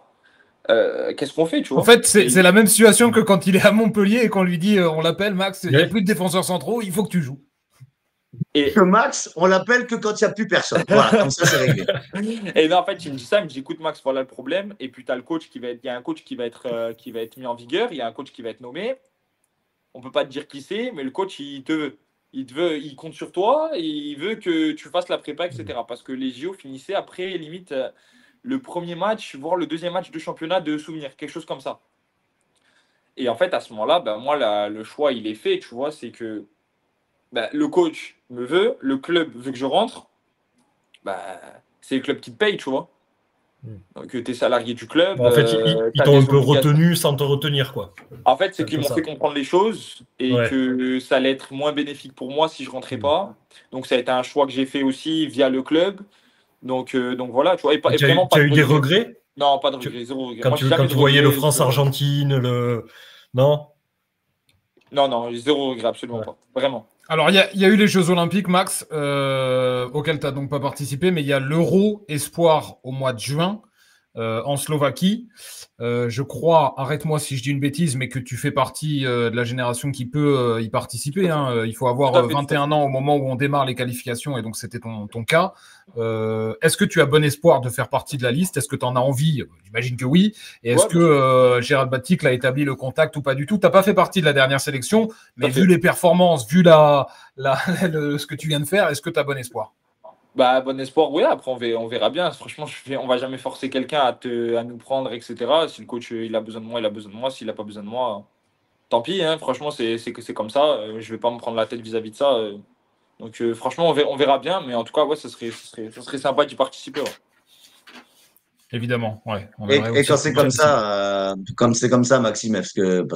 Qu'est-ce qu'on fait, tu En vois? fait, c'est la même situation que quand il est à Montpellier et qu'on lui dit on l'appelle Max, il n'y a plus de défenseurs centraux, il faut que tu joues. Et Que Max, on l'appelle que quand il n'y a plus personne. Voilà, comme ça, c'est réglé. Et là, en fait, il me dit ça, il me dit écoute, Max, voilà le problème. Et puis, tu as le coach il y a un coach qui va être mis en vigueur, il y a un coach qui va être nommé. On peut pas te dire qui c'est, mais le coach, il compte sur toi, et il veut que tu fasses la prépa, etc. Parce que les JO finissaient après, limite, le premier match, voire le deuxième match de championnat de souvenir, quelque chose comme ça. Et en fait, à ce moment-là, ben, moi, le choix, il est fait, tu vois, c'est que ben, le coach me veut, le club veut que je rentre, ben, c'est le club qui te paye, tu vois. Donc, tu es salarié du club, Bon, en fait, tu ils as t'ont un des peu obligations. retenu sans te retenir, quoi. En fait, c'est C'est un qu'ils peu m'ont fait ça. comprendre les choses et Ouais. que ça allait être moins bénéfique pour moi si je rentrais Mm. pas. Donc, ça a été un choix que j'ai fait aussi via le club. Donc voilà, tu vois, et vraiment Tu pas as de eu des regret. regrets Non, pas de regret, zéro regret. quand Moi, j'ai jamais quand de tu voyais le regret. France-Argentine, Non? Non, zéro regret, absolument Ouais. pas. Vraiment. Alors, il y a eu les Jeux Olympiques, Max, auxquels tu n'as donc pas participé, mais il y a l'Euro Espoir au mois de juin en Slovaquie. Je crois, arrête-moi si je dis une bêtise, mais que tu fais partie de la génération qui peut y participer. Hein. Il faut avoir Tout à fait, tout à 21 fait. ans au moment où on démarre les qualifications, et donc c'était ton cas. Est-ce que tu as bon espoir de faire partie de la liste? Est-ce que tu en as envie? J'imagine que oui. Et est-ce Ouais, bien sûr. que Gérald Batic a établi le contact ou pas du tout? Tu n'as pas fait partie de la dernière sélection, mais Tout à vu fait. les performances, vu ce que tu viens de faire, est-ce que tu as bon espoir? Bah, bon espoir, oui, après on verra bien. Franchement, on va jamais forcer quelqu'un à nous prendre, etc. Si le coach il a besoin de moi, il a besoin de moi. S'il n'a pas besoin de moi, tant pis. Hein. Franchement, c'est comme ça. Je vais pas me prendre la tête vis-à-vis de ça. Donc, franchement, on verra bien. Mais en tout cas, ouais, ça serait sympa d'y participer. Ouais. Évidemment, ouais. On Et, aimerait et aussi quand que tu c'est comme participes. ça, comme c'est comme ça, Maxime, parce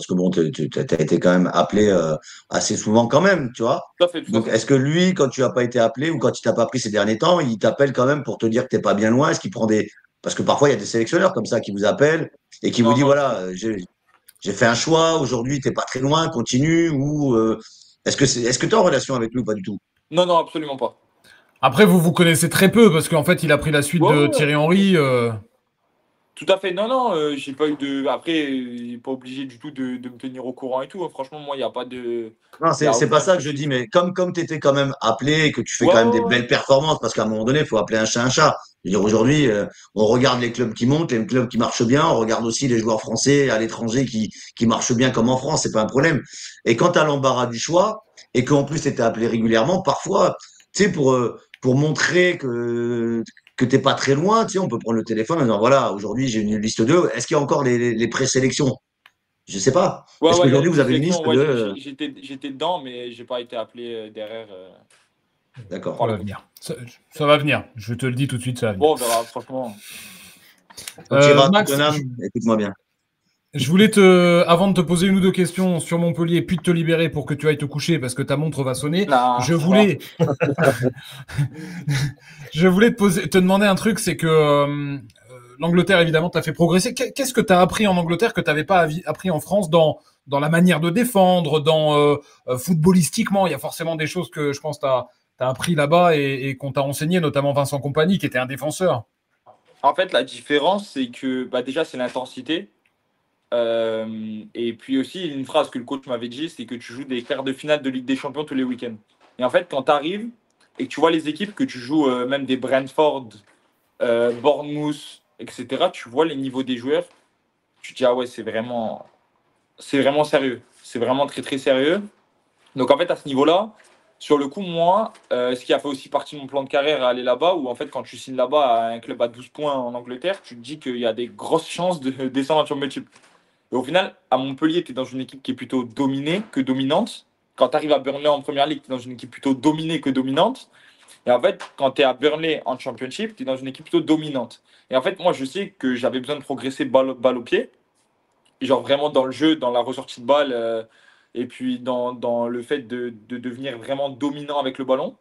que bon, tu as été quand même appelé assez souvent quand même, tu vois. Tout à fait, tout à Donc, fait. est-ce que lui, quand tu n'as pas été appelé ou quand il t'a pas pris ces derniers temps, il t'appelle quand même pour te dire que t'es pas bien loin? Est-ce qu'il prend des... Parce que parfois, il y a des sélectionneurs comme ça qui vous appellent et qui vous Non, disent, non, du voilà, tout. j'ai fait un choix, aujourd'hui, t'es pas très loin, continue, ou est-ce que tu es en relation avec lui ou pas du tout? Non, non, absolument pas. Après, vous connaissez très peu parce qu'en fait, il a pris la suite Ouais, de ouais, ouais. Thierry Henry. Tout à fait. Non, non, j'ai pas eu de. Après, il n'est pas obligé du tout de me tenir au courant et tout. Hein. Franchement, moi, il n'y a pas de. Non, Il y a c'est pas aucun ça que je souci, dis, tu vois. mais comme tu étais quand même appelé et que tu fais Ouais, quand même ouais, des ouais. belles performances, parce qu'à un moment donné, il faut appeler un chat un chat. Je veux dire, aujourd'hui, on regarde les clubs qui montent, les clubs qui marchent bien, on regarde aussi les joueurs français à l'étranger qui marchent bien comme en France, c'est pas un problème. Et quand tu as l'embarras du choix, et qu'en plus tu étais appelé régulièrement, parfois, tu sais, pour montrer que t'es pas très loin, tu sais, on peut prendre le téléphone en disant, voilà, aujourd'hui j'ai une liste 2. Est-ce qu'il y a encore les présélections? Je sais pas. Ouais, Est-ce ouais, il y a qu'aujourd'hui les vous avez une présélections. liste Ouais, de... j'étais dedans, mais j'ai pas été appelé derrière Ça par D'accord. le va coach. venir. Ça va venir. Je te le dis tout de suite, ça va venir. Bon, on verra, franchement. Quand tu iras à Max, Tottenham, écoute-moi bien. je voulais avant de te poser une ou deux questions sur Montpellier, puis de te libérer pour que tu ailles te coucher parce que ta montre va sonner. Non, Je ça va. voulais, je voulais te demander un truc, c'est que l'Angleterre, évidemment, t'a fait progresser. Qu'est-ce que tu as appris en Angleterre que tu n'avais pas appris en France dans la manière de défendre, footballistiquement? Il y a forcément des choses que je pense que tu as appris là-bas et qu'on t'a enseigné, notamment Vincent Kompany, qui était un défenseur. En fait, la différence, c'est que bah, déjà, c'est l'intensité. Et puis aussi, une phrase que le coach m'avait dit, c'est que tu joues des quarts de finale de Ligue des Champions tous les week-ends. Et en fait, quand tu arrives et que tu vois les équipes, que tu joues même des Brentford, Bournemouth, etc., tu vois les niveaux des joueurs, tu te dis, ah ouais, c'est vraiment sérieux. C'est vraiment très, très sérieux. Donc en fait, à ce niveau-là, sur le coup, moi, ce qui a fait aussi partie de mon plan de carrière à aller là-bas, où en fait, quand tu signes là-bas à un club à 12 points en Angleterre, tu te dis qu'il y a des grosses chances de descendre en Championship. Et au final, à Montpellier, tu es dans une équipe qui est plutôt dominée que dominante. Quand tu arrives à Burnley en première ligue, tu es dans une équipe plutôt dominée que dominante. Et en fait, quand tu es à Burnley en Championship, tu es dans une équipe plutôt dominante. Et en fait, moi, je sais que j'avais besoin de progresser balle au pied. Genre vraiment dans le jeu, dans la ressortie de balle, et puis dans le fait de devenir vraiment dominant avec le ballon.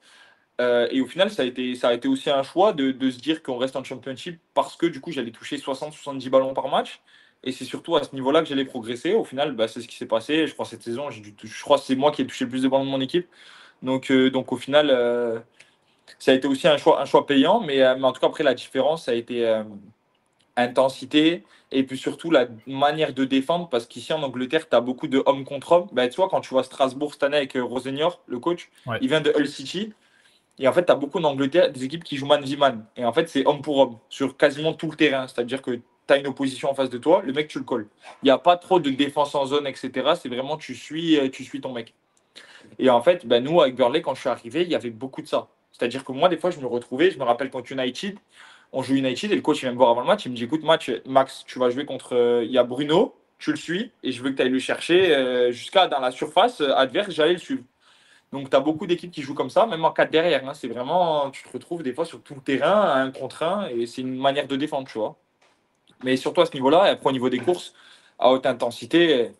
Et au final, ça a été aussi un choix de se dire qu'on reste en Championship parce que du coup, j'allais toucher 60-70 ballons par match. Et c'est surtout à ce niveau-là que j'allais progresser. Au final, c'est ce qui s'est passé. Je crois cette saison, je crois que c'est moi qui ai touché le plus de ballons de mon équipe. Donc au final, ça a été aussi un choix payant. Mais en tout cas, après, la différence, ça a été intensité et puis surtout la manière de défendre. Parce qu'ici, en Angleterre, tu as beaucoup de hommes contre hommes. Tu vois, quand tu vois Strasbourg cette année avec Rosenior, le coach, Ouais. il vient de Hull City. Et en fait, tu as beaucoup en Angleterre des équipes qui jouent man v man. Et en fait, c'est homme pour homme sur quasiment tout le terrain. C'est-à-dire que tu as une opposition en face de toi, le mec, tu le colles. Il n'y a pas trop de défense en zone, etc. C'est vraiment tu suis ton mec. Et en fait, nous, avec Burnley, quand je suis arrivé, il y avait beaucoup de ça. C'est-à-dire que moi, des fois, je me rappelle quand United, on joue United et le coach, il vient me voir avant le match, il me dit, écoute, Max, tu vas jouer contre, il y a Bruno, tu le suis, et je veux que tu ailles le chercher jusqu'à dans la surface adverse, j'allais le suivre. Donc, tu as beaucoup d'équipes qui jouent comme ça, même en 4 derrière. C'est vraiment, tu te retrouves des fois sur tout le terrain, à 1 contre 1, et c'est une manière de défendre, tu vois. Mais surtout à ce niveau-là, et après au niveau des courses, à haute intensité,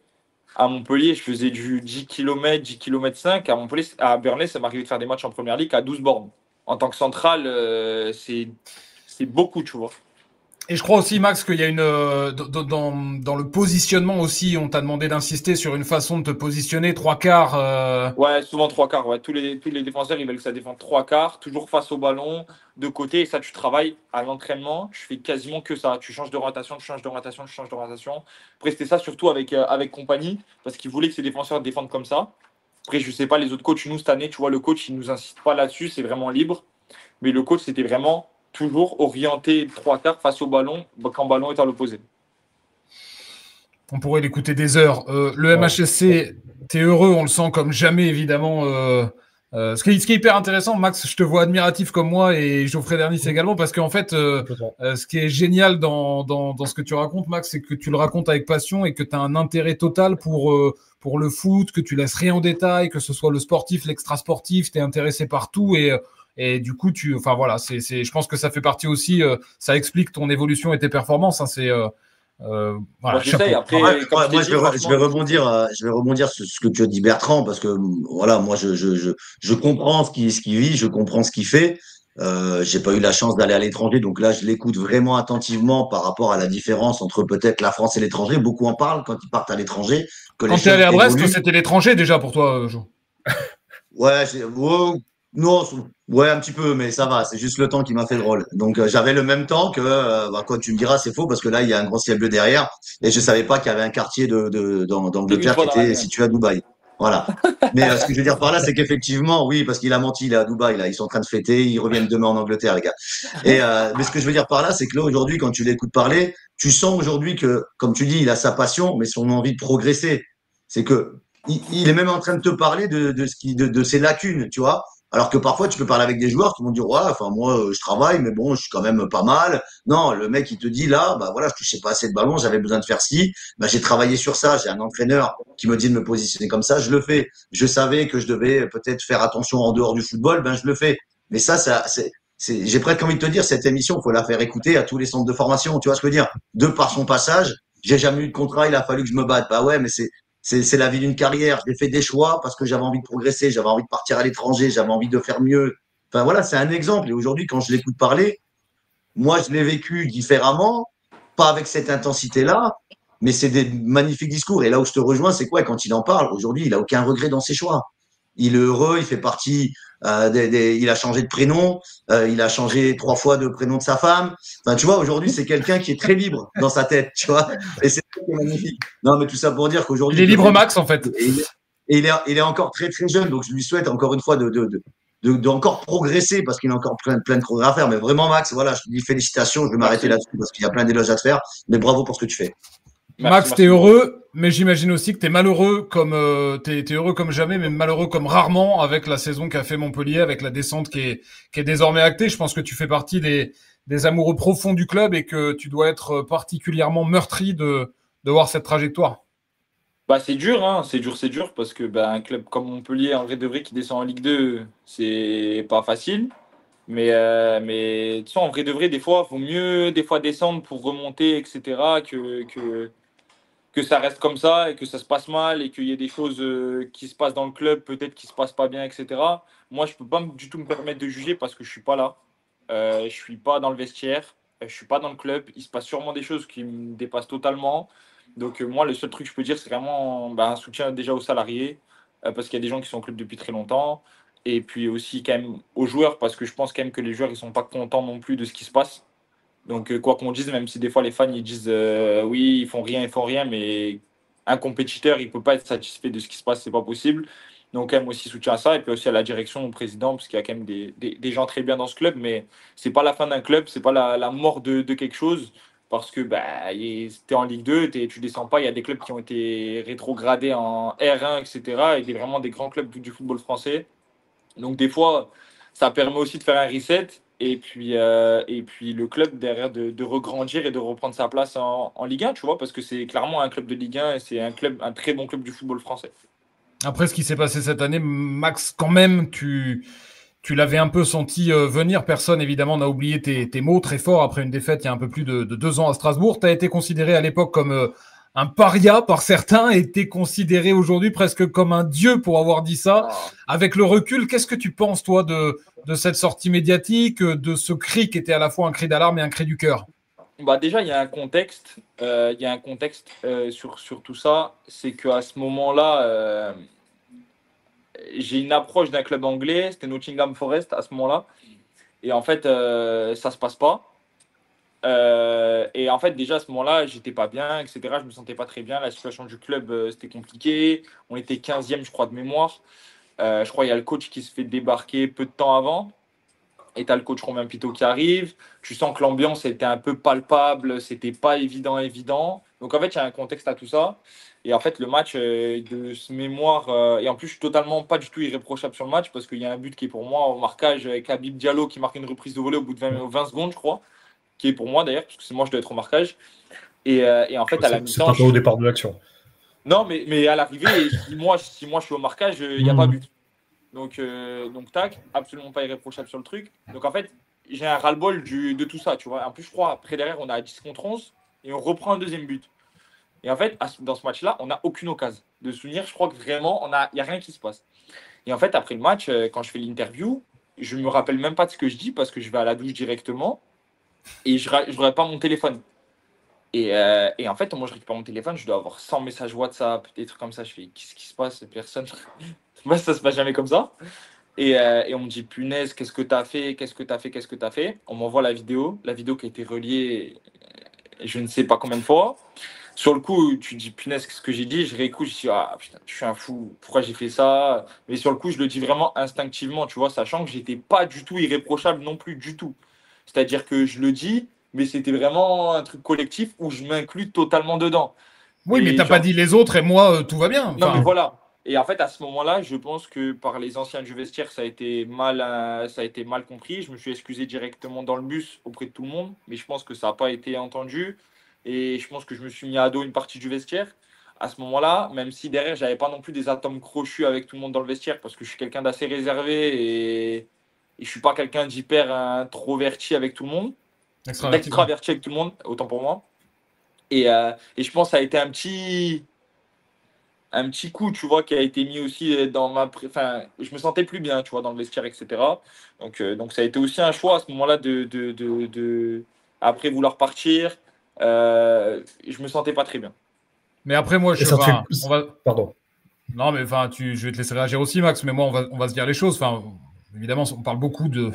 à Montpellier, je faisais du 10 km, 10 km 5. À Montpellier, à Burnley, ça m'arrivait de faire des matchs en première ligue à 12 bornes. En tant que central, c'est beaucoup, tu vois. Et je crois aussi, Max, qu'il y a dans le positionnement aussi, on t'a demandé d'insister sur une façon de te positionner, 3/4. Ouais, souvent 3/4. Ouais. Tous les défenseurs, ils veulent que ça défende 3/4, toujours face au ballon, de côté. Et ça, tu travailles à l'entraînement. Tu fais quasiment que ça. Tu changes de rotation, tu changes de rotation, tu changes de rotation. Après, c'était ça surtout avec Compagnie, parce qu'ils voulaient que ces défenseurs défendent comme ça. Après, je sais pas, les autres coachs, nous, cette année, tu vois, le coach, il nous insiste pas là-dessus. C'est vraiment libre. Mais le coach, c'était vraiment toujours orienté 3/4 face au ballon, quand le ballon est à l'opposé. On pourrait l'écouter des heures. Le MHSC, t'es heureux, on le sent comme jamais, évidemment. Ce qui est hyper intéressant, Max, je te vois admiratif comme moi et Geoffrey Dernis également, parce qu'en fait, ce qui est génial dans ce que tu racontes, Max, c'est que tu le racontes avec passion et que tu as un intérêt total pour le foot, que tu laisses rien en détail, que ce soit le sportif, l'extra-sportif, tu es intéressé par tout et du coup, enfin voilà, je pense que ça fait partie aussi, ça explique ton évolution et tes performances. Voilà, moi, j'essaye. Après, moi, je vais rebondir sur ce que tu as dit, Bertrand, parce que voilà, moi, je comprends ce qu'il vit, je comprends ce qu'il fait. J'ai pas eu la chance d'aller à l'étranger, donc là, je l'écoute vraiment attentivement par rapport à la différence entre peut-être la France et l'étranger. Beaucoup en parlent quand ils partent à l'étranger. Quand tu es allé à Brest, c'était l'étranger déjà pour toi, Jo. Ouais, non, ouais, un petit peu, mais ça va, c'est juste le temps qui m'a fait drôle. Donc, j'avais le même temps que, quoi, tu me diras, c'est faux, parce que là, il y a un grand ciel bleu derrière, et je savais pas qu'il y avait un quartier d'Angleterre qui était situé à Dubaï. Voilà. Mais ce que je veux dire par là, c'est qu'effectivement, oui, parce qu'il a menti, il est à Dubaï, là, ils sont en train de fêter, ils reviennent demain en Angleterre, les gars. Mais ce que je veux dire par là, c'est que là, aujourd'hui, quand tu l'écoutes parler, tu sens aujourd'hui que, comme tu dis, il a sa passion, mais son envie de progresser. C'est que, il est même en train de te parler de ses lacunes, tu vois. Alors que parfois, tu peux parler avec des joueurs qui vont dire, ouais, enfin, moi, je travaille, mais bon, je suis quand même pas mal. Non, le mec, il te dit, là, bah voilà, je touchais pas assez de ballon, j'avais besoin de faire ci. Bah, j'ai travaillé sur ça. J'ai un entraîneur qui me dit de me positionner comme ça, je le fais. Je savais que je devais peut-être faire attention en dehors du football, ben, je le fais. Mais ça, j'ai presque envie de te dire, cette émission, faut la faire écouter à tous les centres de formation. Tu vois ce que je veux dire? De par son passage, j'ai jamais eu de contrat, il a fallu que je me batte. Bah ouais, mais c'est la vie d'une carrière. J'ai fait des choix parce que j'avais envie de progresser, j'avais envie de partir à l'étranger, j'avais envie de faire mieux. Enfin voilà, c'est un exemple. Et aujourd'hui, quand je l'écoute parler, moi, je l'ai vécu différemment, pas avec cette intensité-là, mais c'est des magnifiques discours. Et là où je te rejoins, c'est quoi? Quand il en parle, aujourd'hui, il a aucun regret dans ses choix. Il est heureux, il fait partie il a changé de prénom, il a changé 3 fois de prénom de sa femme. Enfin, tu vois, aujourd'hui, c'est quelqu'un qui est très libre dans sa tête, tu vois. Et c'est magnifique. Non, mais tout ça pour dire qu'aujourd'hui. Il est libre Max, en fait. Et il est encore très, très jeune. Donc, je lui souhaite encore une fois d'encore progresser parce qu'il a encore plein de progrès à faire. Mais vraiment, Max, voilà, je te dis félicitations. Je vais m'arrêter là-dessus parce qu'il y a plein d'éloges à te faire. Mais bravo pour ce que tu fais. Max, t'es heureux, mais j'imagine aussi que t'es malheureux t'es heureux comme jamais, mais malheureux comme rarement avec la saison qu'a fait Montpellier, avec la descente qui est désormais actée. Je pense que tu fais partie des amoureux profonds du club et que tu dois être particulièrement meurtri de voir cette trajectoire. C'est dur, hein. C'est dur parce que un club comme Montpellier, en vrai de vrai, qui descend en Ligue 2, c'est pas facile. Mais tu sais, en vrai de vrai, des fois, il vaut mieux descendre pour remonter, etc., que ça reste comme ça et que ça se passe mal et qu'il y ait des choses qui se passent dans le club, peut-être qui se passent pas bien, etc. Moi, je peux pas du tout me permettre de juger parce que je suis pas là. Je suis pas dans le vestiaire. je ne suis pas dans le club. Il se passe sûrement des choses qui me dépassent totalement. Donc, moi, le seul truc que je peux dire, c'est vraiment un soutien déjà aux salariés, parce qu'il y a des gens qui sont au club depuis très longtemps. Et puis aussi, quand même, aux joueurs, parce que je pense quand même que les joueurs, ils ne sont pas contents non plus de ce qui se passe. Donc, quoi qu'on dise, même si des fois les fans ils disent oui, ils font rien, mais un compétiteur, il ne peut pas être satisfait de ce qui se passe, c'est pas possible. Donc, quand même aussi soutien à ça, et puis aussi à la direction, au président, parce qu'il y a quand même des gens très bien dans ce club, mais c'est pas la fin d'un club, c'est pas la mort de quelque chose, parce que bah, tu es en Ligue 2, tu descends pas, il y a des clubs qui ont été rétrogradés en R1, etc., et vraiment des grands clubs du football français. Donc, des fois, ça permet aussi de faire un reset. Et puis le club derrière de regrandir et de reprendre sa place en Ligue 1, tu vois, parce que c'est clairement un club de Ligue 1 et c'est un très bon club du football français. Après ce qui s'est passé cette année, Max, quand même, tu l'avais un peu senti venir. Personne, évidemment, n'a oublié tes mots très forts après une défaite il y a un peu plus de 2 ans à Strasbourg. Tu as été considéré à l'époque comme un paria par certains et tu es considéré aujourd'hui presque comme un dieu pour avoir dit ça. Avec le recul, qu'est-ce que tu penses, toi, de cette sortie médiatique, de ce cri qui était à la fois un cri d'alarme et un cri du cœur? Bah déjà, il y a un contexte, sur tout ça. C'est qu'à ce moment-là, j'ai une approche d'un club anglais, c'était Nottingham Forest à ce moment-là. Et en fait, ça se passe pas. Et en fait, déjà à ce moment-là, j'étais pas bien, etc. Je me sentais pas très bien. La situation du club, c'était compliqué. On était 15e, je crois, de mémoire. Je crois qu'il y a le coach qui se fait débarquer peu de temps avant. Et tu as le coach Romain Pitot qui arrive. Tu sens que l'ambiance était un peu palpable. C'était pas évident. Donc en fait, il y a un contexte à tout ça. Et en fait, le match de ce mémoire. Et en plus, je suis totalement pas du tout irréprochable sur le match parce qu'il y a un but qui est pour moi au marquage avec Habib Diallo qui marque une reprise de volée au bout de 20 secondes, je crois. Qui est pour moi d'ailleurs, parce que c'est moi, je dois être au marquage. Et en fait, à la mi-temps. C'est pas au départ de l'action. Non, mais à l'arrivée, si moi je suis au marquage, il n'y a pas but. Donc, tac, absolument pas irréprochable sur le truc. Donc, en fait, j'ai un ras-le-bol de tout ça, tu vois. En plus, je crois, après, derrière, on a 10 contre 11 et on reprend un deuxième but. Et en fait, dans ce match-là, on n'a aucune occasion de souvenir. Je crois que vraiment, il n'y a rien qui se passe. Et en fait, après le match, quand je fais l'interview, je ne me rappelle même pas de ce que je dis parce que je vais à la douche directement et je ne regarde pas mon téléphone. Et en fait, moi, je récupère mon téléphone, je dois avoir 100 messages WhatsApp, des trucs comme ça. Je fais, qu'est-ce qui se passe? Personne. Moi, ça se passe jamais comme ça. Et on me dit, punaise, qu'est-ce que tu as fait? Qu'est-ce que tu as fait? Qu'est-ce que tu as fait? On m'envoie la vidéo qui a été reliée je ne sais pas combien de fois. Sur le coup, tu dis, punaise, qu'est-ce que j'ai dit? Je réécoute, je dis, ah putain, je suis un fou, pourquoi j'ai fait ça? Mais sur le coup, je le dis vraiment instinctivement, tu vois, sachant que j'étais pas du tout irréprochable non plus, du tout. C'est-à-dire que je le dis, mais c'était vraiment un truc collectif où je m'inclus totalement dedans. Oui, Et mais t'as genre... pas dit les autres et moi, tout va bien. Non, Enfin... mais voilà. Et en fait, à ce moment-là, je pense que par les anciens du vestiaire, ça a été mal compris. Je me suis excusé directement dans le bus auprès de tout le monde, mais je pense que ça n'a pas été entendu. Et je pense que je me suis mis à dos une partie du vestiaire à ce moment-là, même si derrière, j'avais pas non plus des atomes crochus avec tout le monde dans le vestiaire, parce que je suis quelqu'un d'assez réservé et je suis pas quelqu'un d'hyper introverti avec tout le monde, d'extraverti avec tout le monde, autant pour moi. Et je pense que ça a été un petit coup, tu vois, qui a été mis aussi dans Enfin, je me sentais plus bien, tu vois, dans le vestiaire, etc. Donc ça a été aussi un choix à ce moment-là après vouloir partir. Je me sentais pas très bien. Mais après, moi, Pardon. Non, mais enfin, je vais te laisser réagir aussi, Max, mais moi, on va se dire les choses. Enfin, évidemment, on parle beaucoup de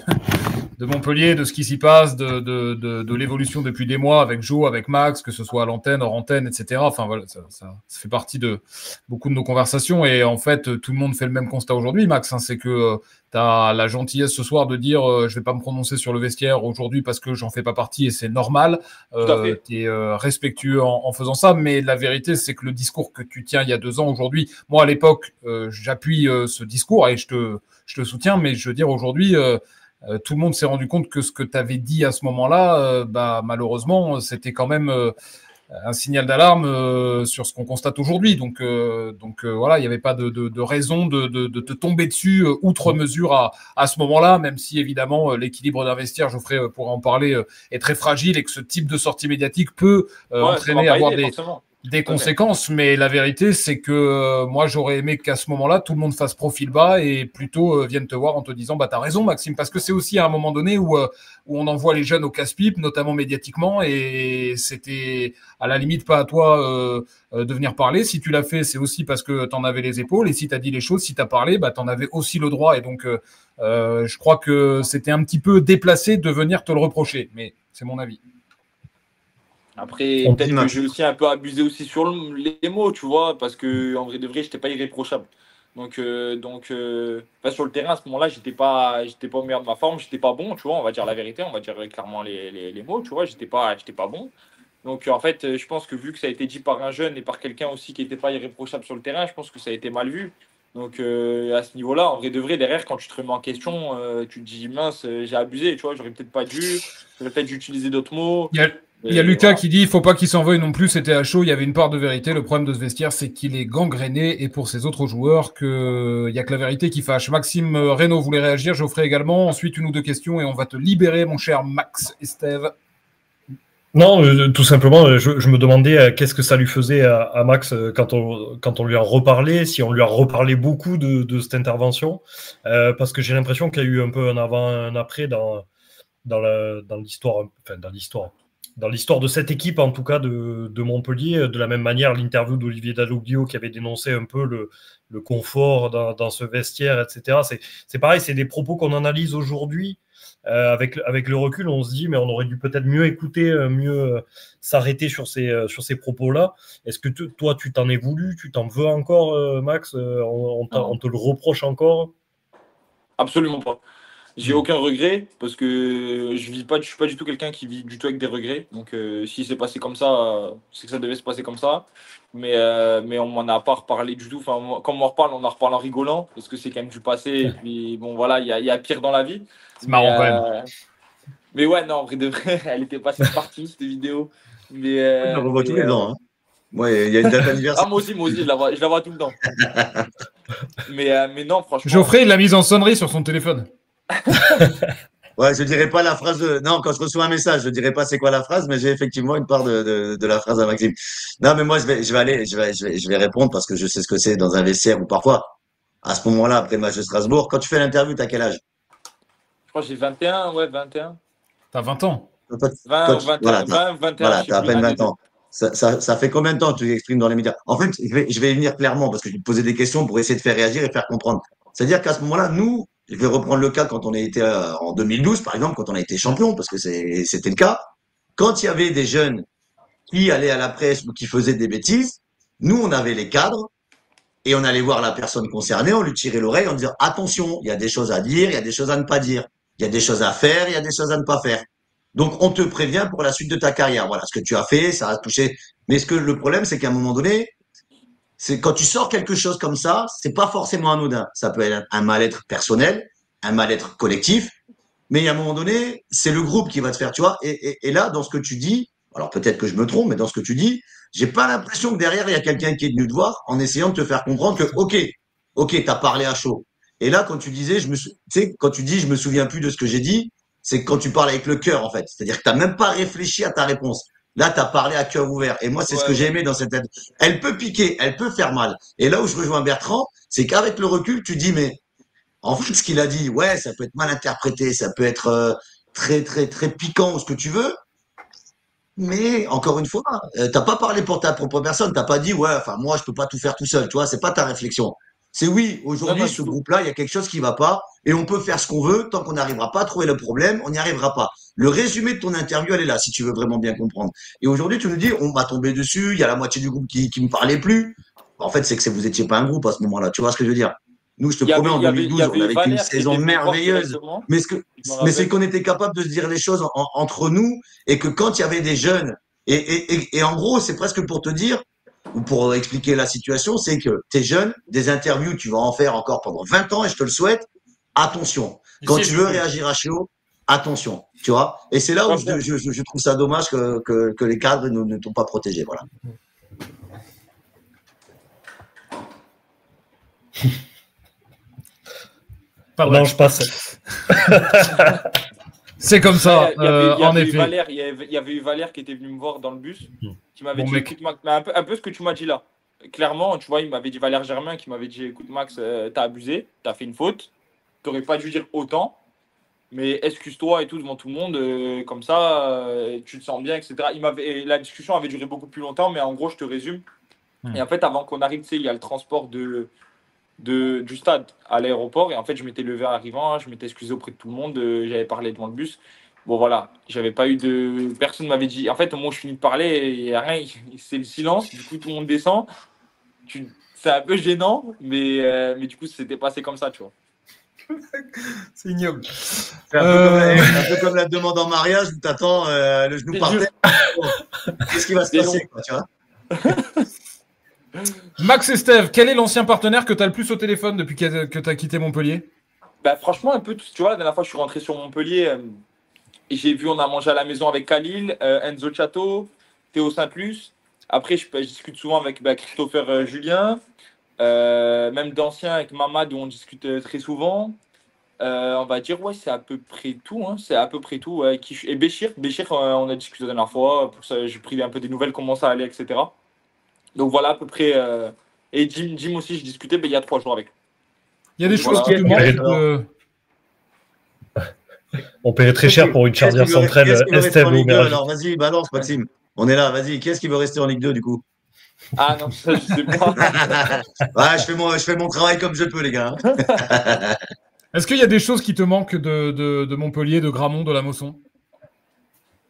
Montpellier, de ce qui s'y passe, de l'évolution depuis des mois avec Joe, avec Max, que ce soit à l'antenne, hors antenne, etc. Enfin, voilà, ça fait partie de beaucoup de nos conversations. Et en fait, tout le monde fait le même constat aujourd'hui, Max. Hein, c'est que tu as la gentillesse ce soir de dire je vais pas me prononcer sur le vestiaire aujourd'hui parce que j'en fais pas partie et c'est normal. Tu es respectueux en faisant ça. Mais la vérité, c'est que le discours que tu tiens il y a 2 ans, aujourd'hui, moi, à l'époque, j'appuie ce discours et je te soutiens. Mais je veux dire, aujourd'hui... tout le monde s'est rendu compte que ce que tu avais dit à ce moment-là, malheureusement, c'était quand même un signal d'alarme sur ce qu'on constate aujourd'hui. Donc voilà, il n'y avait pas de raison de te tomber dessus outre mesure à ce moment-là, même si évidemment l'équilibre d'un vestiaire, Geoffrey pourra en parler, est très fragile et que ce type de sortie médiatique peut entraîner à avoir des conséquences, mais la vérité, c'est que moi, j'aurais aimé qu'à ce moment-là, tout le monde fasse profil bas et plutôt vienne te voir en te disant « bah t'as raison, Maxime », parce que c'est aussi à un moment donné où on envoie les jeunes au casse-pipe, notamment médiatiquement, et c'était à la limite pas à toi de venir parler. Si tu l'as fait, c'est aussi parce que t'en avais les épaules, et si t'as dit les choses, si t'as parlé, bah t'en avais aussi le droit, et donc je crois que c'était un petit peu déplacé de venir te le reprocher, mais c'est mon avis. Après, peut-être que j'ai aussi un peu abusé aussi sur les mots, tu vois, parce que en vrai de vrai, j'étais pas irréprochable. Donc, sur le terrain, à ce moment-là, j'étais pas au meilleur de ma forme, j'étais pas bon, tu vois, on va dire la vérité, on va dire clairement les mots, tu vois, j'étais pas bon. Donc, en fait, je pense que vu que ça a été dit par un jeune et par quelqu'un aussi qui n'était pas irréprochable sur le terrain, je pense que ça a été mal vu. Donc, à ce niveau-là, en vrai de vrai, derrière, quand tu te remets en question, tu te dis, mince, j'ai abusé, tu vois, j'aurais peut-être dû utiliser d'autres mots. Il y a Lucas qui dit il ne faut pas qu'il s'en veuille non plus, c'était à chaud, il y avait une part de vérité. Le problème de ce vestiaire, c'est qu'il est gangréné et pour ses autres joueurs, il n'y a que la vérité qui fâche. Maxime Reynaud voulait réagir, Geoffrey également. Ensuite, une ou deux questions et on va te libérer, mon cher Max Estève. Non, tout simplement, je me demandais qu'est-ce que ça lui faisait à Max quand on lui a reparlé, si on lui a reparlé beaucoup de cette intervention, parce que j'ai l'impression qu'il y a eu un peu un avant, un après dans l'histoire, enfin dans l'histoire de cette équipe, en tout cas de Montpellier. De la même manière, l'interview d'Olivier Dalloglio qui avait dénoncé un peu le confort dans ce vestiaire, etc. C'est pareil, c'est des propos qu'on analyse aujourd'hui. Avec le recul, on se dit, mais on aurait dû peut-être mieux écouter, mieux s'arrêter sur ces propos-là. Est-ce que toi, tu t'en es voulu, tu t'en veux encore, Max? On te le reproche encore? Absolument pas. J'ai aucun regret parce que je suis pas du tout quelqu'un qui vit du tout avec des regrets. Donc, si c'est passé comme ça, c'est que ça devait se passer comme ça. Mais on m'en a pas reparlé du tout. Enfin, quand on en reparle en rigolant parce que c'est quand même du passé. Et puis, bon, voilà, il y a pire dans la vie. C'est marrant quand même. Mais ouais, non, en vrai de vrai, elle était passée partout cette vidéo. Mais, je la revois tous les ans. Hein. Ouais, il y a une date d'anniversaire. Ah, moi aussi, je la vois tout le temps. mais non, franchement. Geoffrey, il l'a mise en sonnerie sur son téléphone. Ouais, je dirais pas la phrase Non, quand je reçois un message, je dirais pas c'est quoi la phrase, mais j'ai effectivement une part de la phrase à Maxime. Non, mais moi, je vais répondre parce que je sais ce que c'est dans un vestiaire ou parfois, à ce moment-là, après le match de Strasbourg, quand tu fais l'interview, t'as quel âge? Je crois que j'ai 21, ouais, 21. T'as 20 ans. 20, 21, 21. Voilà, t'as à peine 20 ans. Ça fait combien de temps que tu exprimes dans les médias? En fait, je vais y venir clairement parce que je vais te poser des questions pour essayer de faire réagir et faire comprendre. C'est-à-dire qu'à ce moment-là, nous, je vais reprendre le cas quand on a été en 2012, par exemple, quand on a été champion, parce que c'était le cas. Quand il y avait des jeunes qui allaient à la presse ou qui faisaient des bêtises, nous, on avait les cadres et on allait voir la personne concernée, on lui tirait l'oreille en disant attention, il y a des choses à dire, il y a des choses à ne pas dire, il y a des choses à faire, il y a des choses à ne pas faire. Donc, on te prévient pour la suite de ta carrière. Voilà, ce que tu as fait, ça a touché. Mais le problème, c'est qu'à un moment donné, c'est quand tu sors quelque chose comme ça, c'est pas forcément anodin. Ça peut être un mal-être personnel, un mal-être collectif, mais il y a un moment donné, c'est le groupe qui va te faire, tu vois. Et là, dans ce que tu dis, alors peut-être que je me trompe, mais dans ce que tu dis, j'ai pas l'impression que derrière il y a quelqu'un qui est venu te voir en essayant de te faire comprendre que ok, t'as parlé à chaud. Et là, quand tu disais, tu sais, quand tu dis, je me souviens plus de ce que j'ai dit, c'est quand tu parles avec le cœur, en fait. C'est-à-dire que t'as même pas réfléchi à ta réponse. Là, tu as parlé à cœur ouvert. Et moi, c'est ce que j'ai aimé dans cette aide. Elle peut piquer, elle peut faire mal. Et là où je rejoins Bertrand, c'est qu'avec le recul, tu dis, mais en fait, ce qu'il a dit, ouais, ça peut être mal interprété, ça peut être très, très, très piquant ou ce que tu veux. Mais encore une fois, t'as pas parlé pour ta propre personne. T'as pas dit, ouais, enfin, moi, je peux pas tout faire tout seul. Tu vois, c'est pas ta réflexion. C'est oui, aujourd'hui, ce groupe-là, il y a quelque chose qui va pas et on peut faire ce qu'on veut. Tant qu'on n'arrivera pas à trouver le problème, on n'y arrivera pas. Le résumé de ton interview, elle est là, si tu veux vraiment bien comprendre. Et aujourd'hui, tu nous dis, on va tomber dessus, il y a la moitié du groupe qui me parlait plus. En fait, c'est que vous étiez pas un groupe à ce moment-là. Tu vois ce que je veux dire? Nous, je te promets, en 2012, on avait une saison merveilleuse. Mais c'est qu'on était capable de se dire les choses entre nous et que quand il y avait des jeunes, et en gros, c'est presque pour te dire, ou pour expliquer la situation, c'est que t'es jeune, des interviews, tu vas en faire encore pendant 20 ans et je te le souhaite. Attention. Quand tu veux réagir à chaud, attention. Tu vois? Et c'est là où je trouve ça dommage que les cadres ne t'ont pas protégé. Voilà. Non, je passe. C'est comme ça, en eu effet. Valère, il y avait eu Valère qui était venu me voir dans le bus, qui m'avait Bon, dit, mec. écoute Max, mais un peu ce que tu m'as dit là. Clairement, tu vois, il m'avait dit Valère Germain qui m'avait dit, écoute Max, t'as abusé, t'as fait une faute, t'aurais pas dû dire autant, mais excuse-toi et tout devant tout le monde, comme ça, tu te sens bien, etc. La discussion avait duré beaucoup plus longtemps, mais en gros, je te résume. Et en fait, avant qu'on arrive, tu sais, il y a le transport du stade à l'aéroport. Et en fait, je m'étais levé en arrivant, je m'étais excusé auprès de tout le monde, j'avais parlé devant le bus. Bon, voilà, j'avais pas eu de. Personne m'avait dit. En fait, au moment où je finis de parler, il n'y a rien, c'est le silence. Du coup, tout le monde descend. C'est un peu gênant, mais du coup, c'était passé comme ça, tu vois. C'est ignoble. C'est un peu comme la demande en mariage où t'attends le genou par terre. Qu'est-ce qui va se passer, quoi, tu vois? Max et Steve, quel est l'ancien partenaire que tu as le plus au téléphone depuis que tu as quitté Montpellier? Bah, franchement, un peu, tu vois, la dernière fois, je suis rentré sur Montpellier et j'ai vu, on a mangé à la maison avec Khalil, Enzo Chato, Théo Saint-Luce. Après, je discute souvent avec Christopher Julien, même d'anciens avec Mamad où on discute très souvent. On va dire, ouais, c'est à peu près tout. Hein, c'est à peu près tout. Ouais. Et Béchir, on a discuté la dernière fois. Pour ça, j'ai pris un peu des nouvelles, comment ça allait, etc. Donc voilà, à peu près. Et Jim aussi, je discutais il y a 3 jours avec. Il y a des Donc, choses qui te manquent. On paierait très cher pour une charnière centrale Estève ou Mérage. Alors vas-y, balance, Maxime. On est là, vas-y. Qui est-ce qui veut rester en Ligue 2 du coup? Ah non, ça, je sais pas. Ouais, je fais mon travail comme je peux, les gars. Est-ce qu'il y a des choses qui te manquent de Montpellier, de Gramont, de la Mosson?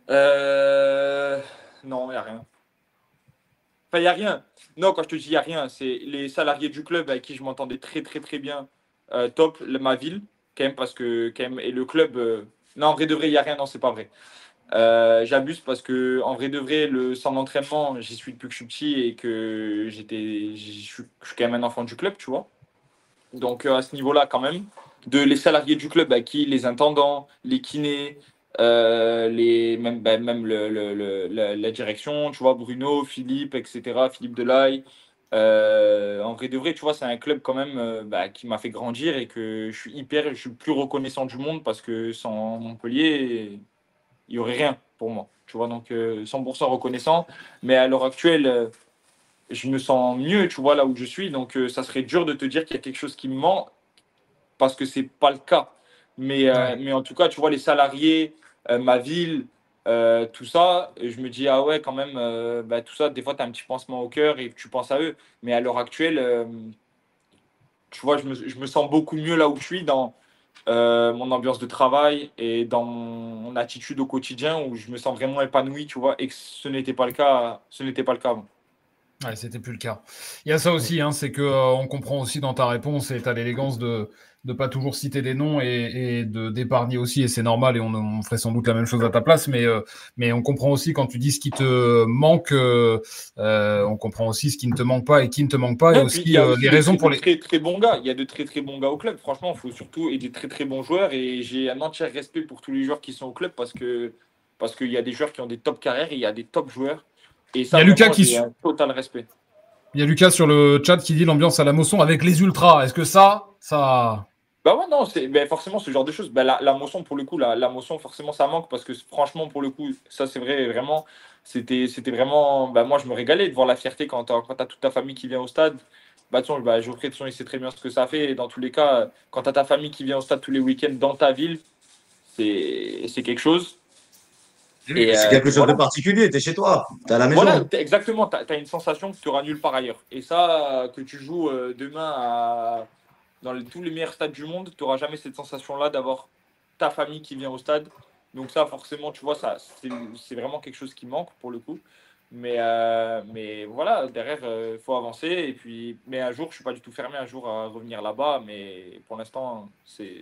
Non, il n'y a rien. Enfin, il n'y a rien. Non, quand je te dis il n'y a rien, c'est les salariés du club avec qui je m'entendais très, très, très bien. Top, ma ville, quand même, parce que, quand même, et le club. Non, en vrai de vrai, il n'y a rien. Non, c'est pas vrai. J'abuse parce que, en vrai de vrai, le centre d'entraînement, j'y suis depuis que je suis petit et que je suis quand même un enfant du club, tu vois. Donc, à ce niveau-là, quand même, les salariés du club à qui les intendants, les kinés, même la direction, tu vois, Bruno, Philippe, etc., Philippe Delaye. En vrai de vrai, tu vois, c'est un club quand même qui m'a fait grandir et que je suis le plus reconnaissant du monde parce que sans Montpellier, il n'y aurait rien pour moi. Tu vois, donc 100% reconnaissant. Mais à l'heure actuelle, je me sens mieux, tu vois, là où je suis. Donc, ça serait dur de te dire qu'il y a quelque chose qui me manque parce que c'est pas le cas. Mais en tout cas, tu vois, les salariés, ma ville, tout ça, je me dis, ah ouais, quand même, tout ça, des fois, tu as un petit pansement au cœur et tu penses à eux. Mais à l'heure actuelle, tu vois, je me sens beaucoup mieux là où je suis dans mon ambiance de travail et dans mon attitude au quotidien où je me sens vraiment épanoui, tu vois, et que ce n'était pas le cas avant. Ouais, c'était plus le cas. Il y a ça aussi, hein, c'est que on comprend aussi dans ta réponse et tu as l'élégance de ne pas toujours citer des noms et d'épargner aussi, et c'est normal, et on ferait sans doute la même chose à ta place, mais on comprend aussi quand tu dis ce qui te manque, on comprend aussi ce qui ne te manque pas et qui ne te manque pas, et aussi les raisons pour les... très très bons gars. Il y a de très très bons gars au club, franchement, il faut surtout, et des très très bons joueurs, et j'ai un entier respect pour tous les joueurs qui sont au club parce qu'il y a des joueurs qui ont des top carrières et il y a des top joueurs. Et ça, il y a Lucas j'ai un total respect. Il y a Lucas sur le chat qui dit l'ambiance à la Mosson avec les ultras. Est-ce que ça... Bah ouais, non, forcément ce genre de choses. La Mosson, pour le coup, la Mosson, forcément, ça manque parce que franchement, pour le coup, ça c'est vrai, vraiment, c'était vraiment. Moi, je me régalais de voir la fierté quand t'as toute ta famille qui vient au stade. Geoffrey, il sait très bien ce que ça fait. Et dans tous les cas, quand t'as ta famille qui vient au stade tous les week-ends dans ta ville, c'est quelque chose. C'est quelque chose de particulier, tu es chez toi, tu es à la maison. Voilà, exactement, tu as une sensation que tu auras nulle part ailleurs. Et ça, que tu joues demain dans tous les meilleurs stades du monde, tu n'auras jamais cette sensation-là d'avoir ta famille qui vient au stade. Donc ça, forcément, tu vois, c'est vraiment quelque chose qui manque pour le coup. Mais voilà, derrière, il faut avancer. Mais un jour, je ne suis pas du tout fermé un jour à revenir là-bas. Mais pour l'instant, c'est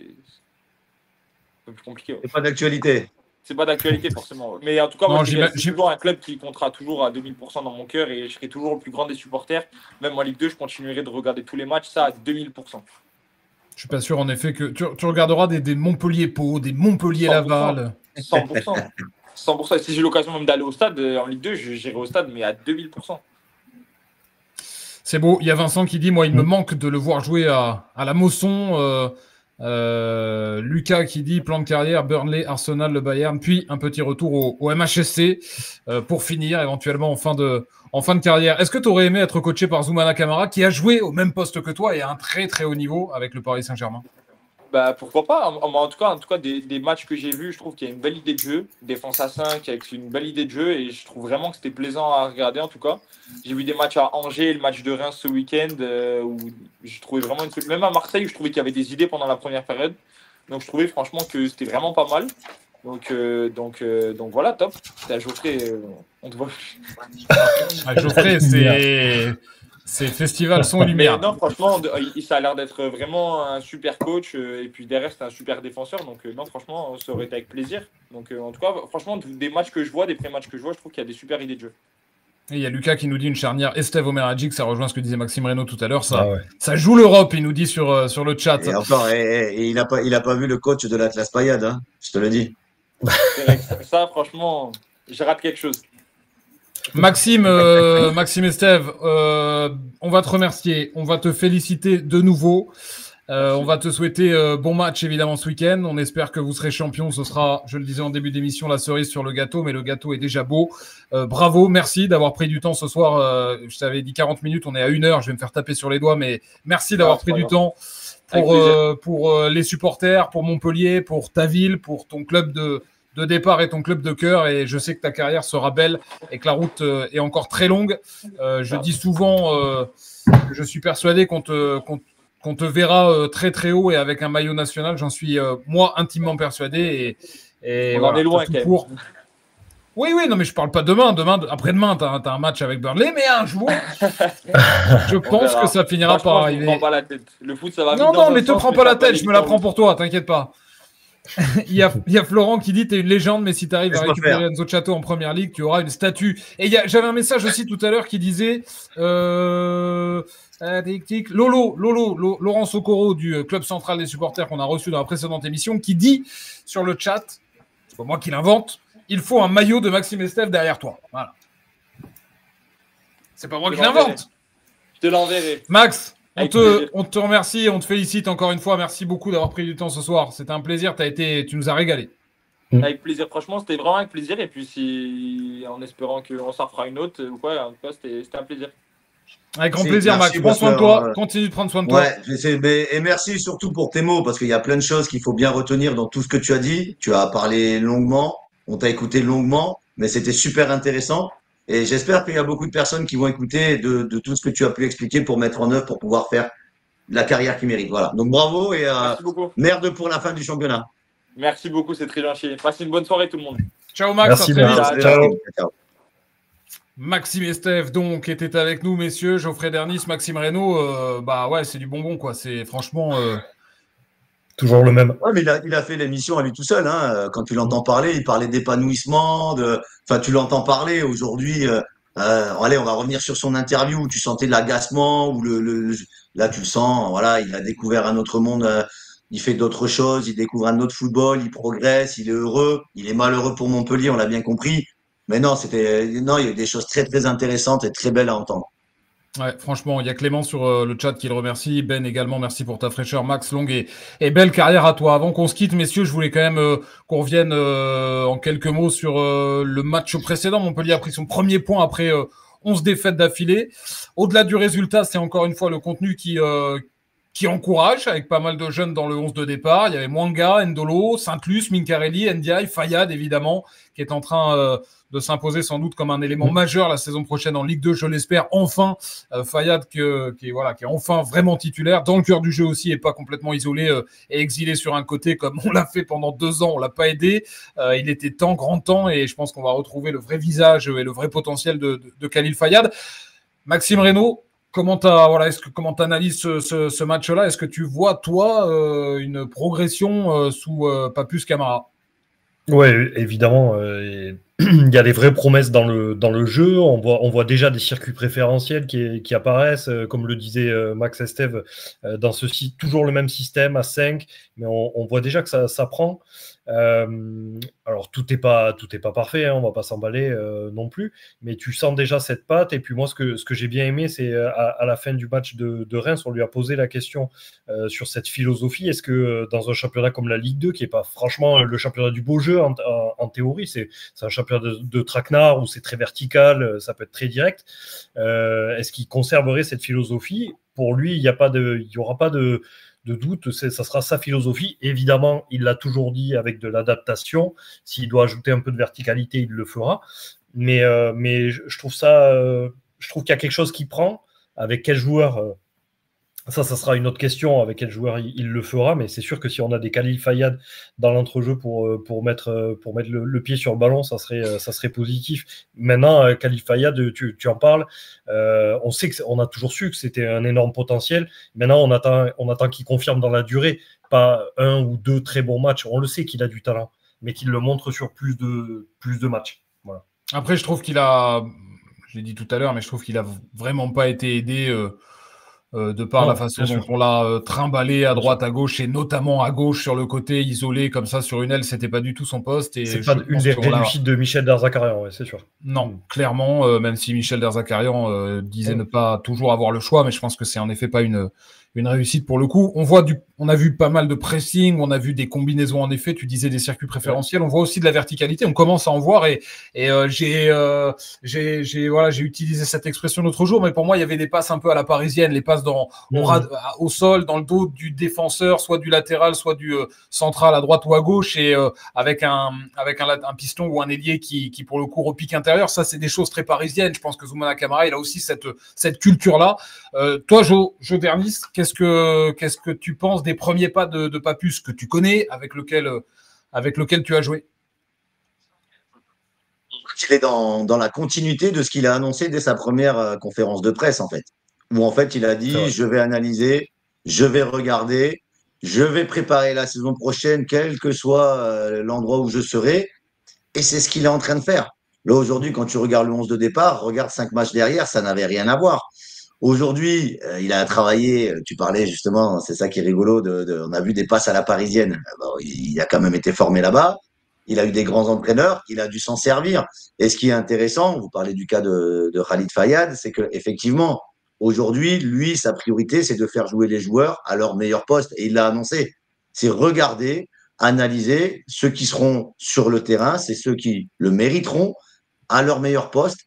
un peu plus compliqué. Ouais. C'est pas d'actualité. C'est pas d'actualité forcément. Mais en tout cas, moi, c'est toujours un club qui comptera toujours à 2000% dans mon cœur et je serai toujours le plus grand des supporters. Même en Ligue 2, je continuerai de regarder tous les matchs, ça à 2000%. Je suis pas sûr en effet que tu regarderas des Montpellier-Pau, des Montpellier-Laval. 100%. 100%. Si j'ai l'occasion même d'aller au stade en Ligue 2, j'irai au stade, mais à 2000%. C'est beau. Il y a Vincent qui dit, moi, il me manque de le voir jouer à la Mosson. Lucas qui dit plan de carrière, Burnley, Arsenal, le Bayern, puis un petit retour au MHSC pour finir éventuellement en fin de carrière. Est-ce que tu aurais aimé être coaché par Zoumana Camara qui a joué au même poste que toi et à un très très haut niveau avec le Paris Saint-Germain? Bah, pourquoi pas. En tout cas des matchs que j'ai vus, je trouve qu'il y a une belle idée de jeu. Défense à 5 avec une belle idée de jeu et je trouve vraiment que c'était plaisant à regarder en tout cas. J'ai vu des matchs à Angers, le match de Reims ce week-end où je trouvais vraiment même à Marseille où je trouvais qu'il y avait des idées pendant la première période. Donc je trouvais franchement que c'était vraiment pas mal. Donc voilà, top. T'as Geoffrey, on te voit. Geoffrey, c'est festival son et lumière. Mais non, franchement, ça a l'air d'être vraiment un super coach. Et puis derrière, c'est un super défenseur. Donc non, franchement, ça aurait été avec plaisir. Donc en tout cas, franchement, des matchs que je vois, des pré-matchs que je vois, je trouve qu'il y a des super idées de jeu. Et il y a Lucas qui nous dit une charnière Estève Omeradjik, ça rejoint ce que disait Maxime Reynaud tout à l'heure. Ça joue l'Europe, il nous dit sur le chat. Et encore, il a pas vu le coach de l'Atlas Payade, hein, je te le dis. Ça, franchement, j'ai raté quelque chose. Maxime Estève, on va te remercier, on va te féliciter de nouveau. On va te souhaiter bon match évidemment ce week-end. On espère que vous serez champion. Ce sera, je le disais en début d'émission, la cerise sur le gâteau, mais le gâteau est déjà beau. Bravo, merci d'avoir pris du temps ce soir. Je t'avais dit 40 minutes, on est à 1 heure. Je vais me faire taper sur les doigts, mais merci d'avoir pris du temps pour les supporters, pour Montpellier, pour ta ville, pour ton club de départ et ton club de cœur. Et je sais que ta carrière sera belle et que la route est encore très longue. Je dis souvent que je suis persuadé qu'on te verra très très haut et avec un maillot national, j'en suis moi intimement persuadé. Et on voilà, en est loin quand même. Oui, non, mais je parle pas demain. Après-demain, tu as un match avec Burnley, mais un jour, je pense que ça finira par arriver. Je me prends pas la tête. Le foot, ça va vite. Non, mais te prends pas la tête, je me la prends pour toi, t'inquiète pas. il y a Florent qui dit t'es une légende, mais si tu arrives à récupérer Enzo Chato en première ligue, tu auras une statue. Et j'avais un message aussi tout à l'heure qui disait Laurent Socorro du Club Central des Supporters qu'on a reçu dans la précédente émission, qui dit sur le chat, c'est pas moi qui l'invente, il faut un maillot de Maxime Estève derrière toi. Voilà. C'est pas moi qui l'invente. Je te l'enverrai. Max, on te remercie, on te félicite encore une fois. Merci beaucoup d'avoir pris du temps ce soir. C'était un plaisir. Tu nous as régalé. Avec plaisir. Franchement, c'était vraiment avec plaisir. Et puis, en espérant qu'on s'en fera une autre ou quoi, en tout cas, c'était un plaisir. Avec grand plaisir, Max. Prends soin de toi. Continue de prendre soin de toi. Et merci surtout pour tes mots, parce qu'il y a plein de choses qu'il faut bien retenir dans tout ce que tu as dit. Tu as parlé longuement, on t'a écouté longuement, mais c'était super intéressant. Et j'espère qu'il y a beaucoup de personnes qui vont écouter de tout ce que tu as pu expliquer pour mettre en œuvre, pour pouvoir faire la carrière qu'ils méritent. Voilà. Donc bravo et merde pour la fin du championnat. Merci beaucoup, c'est très gentil. Passez une bonne soirée tout le monde. Ciao Max, merci, à très vite. Ciao. Maxime Estève donc était avec nous, messieurs. Geoffrey Dernis, Maxime Reynaud, c'est du bonbon quoi. C'est franchement toujours le même. Ouais, mais il a fait l'émission à lui tout seul. Hein. Quand tu l'entends parler, il parlait d'épanouissement. Enfin, tu l'entends parler aujourd'hui. Allez, on va revenir sur son interview où tu sentais de l'agacement, où là tu le sens. Voilà, il a découvert un autre monde. Il fait d'autres choses. Il découvre un autre football. Il progresse. Il est heureux. Il est malheureux pour Montpellier. On l'a bien compris. Mais non, il y a eu des choses très très intéressantes et très belles à entendre. Ouais, franchement, il y a Clément sur le chat qui le remercie. Ben également, merci pour ta fraîcheur. Max, longue et belle carrière à toi. Avant qu'on se quitte, messieurs, je voulais quand même qu'on revienne en quelques mots sur le match précédent. Montpellier a pris son premier point après 11 défaites d'affilée. Au-delà du résultat, c'est encore une fois le contenu qui encourage, avec pas mal de jeunes dans le 11 de départ. Il y avait Mwanga, Ndolo, Saint-Luc, Minkarelli, Ndiaye, Fayad, évidemment, qui est en train de s'imposer sans doute comme un élément majeur la saison prochaine en Ligue 2, je l'espère. Enfin, Fayad qui est enfin vraiment titulaire, dans le cœur du jeu aussi, et pas complètement isolé et exilé sur un côté comme on l'a fait pendant 2 ans. On l'a pas aidé. Il était grand temps, et je pense qu'on va retrouver le vrai visage et le vrai potentiel de Khalil Fayad. Maxime Reynaud, comment t'analyses ce match-là? Est-ce que tu vois, toi, une progression sous Papus Camara? Oui, évidemment. Il y a des vraies promesses dans le jeu. On voit déjà des circuits préférentiels qui apparaissent, comme le disait Max Estève, dans toujours le même système à 5. Mais on voit déjà que ça prend. Alors tout est pas parfait, hein, on va pas s'emballer non plus, mais tu sens déjà cette patte. Et puis moi, ce que j'ai bien aimé, c'est à la fin du match de Reims, on lui a posé la question sur cette philosophie. Est-ce que dans un championnat comme la Ligue 2, qui est pas franchement le championnat du beau jeu en théorie, c'est un championnat de traquenard où c'est très vertical, ça peut être très direct. Est-ce qu'il conserverait cette philosophie? Pour lui, il y aura pas de doute, ça sera sa philosophie. Évidemment, il l'a toujours dit, avec de l'adaptation. S'il doit ajouter un peu de verticalité, il le fera. Mais je trouve qu'il y a quelque chose qui prend. Avec quel joueur ça sera une autre question, avec quel joueur il le fera, mais c'est sûr que si on a des Khalil Fayad dans l'entrejeu pour mettre le pied sur le ballon, ça serait positif. Maintenant, Khalil Fayad, tu en parles, on a toujours su que c'était un énorme potentiel. Maintenant, on attend qu'il confirme dans la durée, pas un ou deux très bons matchs. On le sait qu'il a du talent, mais qu'il le montre sur plus de matchs. Voilà. Après, je trouve qu'il a, je l'ai dit tout à l'heure, mais je trouve qu'il a vraiment pas été aidé de par la façon dont on l'a trimballé à droite, à gauche, et notamment à gauche sur le côté, isolé comme ça sur une aile, c'était pas du tout son poste. Et c'est pas une des réussites de Michel Derzakarian, ouais, c'est sûr. Non, clairement, même si Michel Derzakarian disait ne pas toujours avoir le choix, mais je pense que c'est en effet pas une réussite pour le coup. On a vu pas mal de pressing, on a vu des combinaisons en effet, tu disais des circuits préférentiels, on voit aussi de la verticalité, on commence à en voir et j'ai utilisé cette expression l'autre jour, mais pour moi il y avait des passes un peu à la parisienne, les passes au sol, dans le dos du défenseur, soit du latéral, soit du central à droite ou à gauche, et avec un piston ou un ailier qui pour le coup repique intérieur. Ça c'est des choses très parisiennes. Je pense que Zoumana Camara il a aussi cette culture là. Toi Jo Bernis, qu'est-ce que tu penses des premiers pas de Papus que tu connais, avec lequel tu as joué? Il est dans la continuité de ce qu'il a annoncé dès sa première conférence de presse, en fait. Où, en fait, il a dit, je vais analyser, je vais regarder, je vais préparer la saison prochaine, quel que soit l'endroit où je serai. Et c'est ce qu'il est en train de faire. Là, aujourd'hui, quand tu regardes le 11 de départ, regarde 5 matchs derrière, ça n'avait rien à voir. Aujourd'hui, il a travaillé, tu parlais justement, c'est ça qui est rigolo, on a vu des passes à la parisienne. Bon, il a quand même été formé là-bas, il a eu des grands entraîneurs, il a dû s'en servir. Et ce qui est intéressant, vous parlez du cas de Khalid Fayad, c'est que effectivement, aujourd'hui, lui, sa priorité, c'est de faire jouer les joueurs à leur meilleur poste. Et il l'a annoncé. C'est regarder, analyser ceux qui seront sur le terrain, c'est ceux qui le mériteront à leur meilleur poste.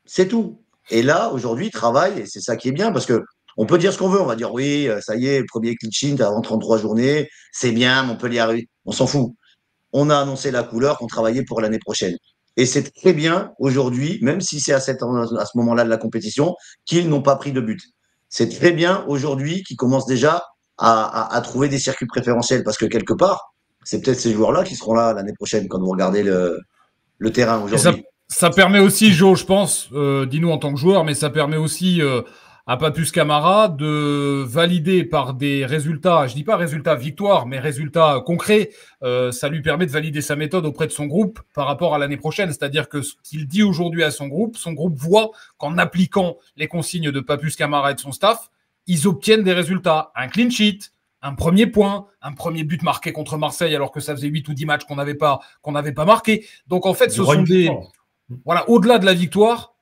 C'est tout. Et là, aujourd'hui, il travaille, et c'est ça qui est bien, parce que on peut dire ce qu'on veut. On va dire, oui, ça y est, le premier clean sheet avant 33 journées, c'est bien, Montpellier arrive. On s'en fout. On a annoncé la couleur qu'on travaillait pour l'année prochaine. Et c'est très bien aujourd'hui, même si c'est à ce moment-là de la compétition, qu'ils n'ont pas pris de but. C'est très bien aujourd'hui qu'ils commencent déjà à trouver des circuits préférentiels, parce que quelque part, c'est peut-être ces joueurs-là qui seront là l'année prochaine quand vous regardez le terrain aujourd'hui. Ça permet aussi, Jo, je pense, dis-nous en tant que joueur, mais ça permet aussi à Papus Camara de valider par des résultats, je dis pas résultats victoires, mais résultats concrets. Ça lui permet de valider sa méthode auprès de son groupe par rapport à l'année prochaine. C'est-à-dire que ce qu'il dit aujourd'hui à son groupe voit qu'en appliquant les consignes de Papus Camara et de son staff, ils obtiennent des résultats. Un clean sheet, un premier point, un premier but marqué contre Marseille, alors que ça faisait 8 ou 10 matchs qu'on n'avait pas marqué. Donc en fait, ce sont des... Voilà, au-delà de la victoire,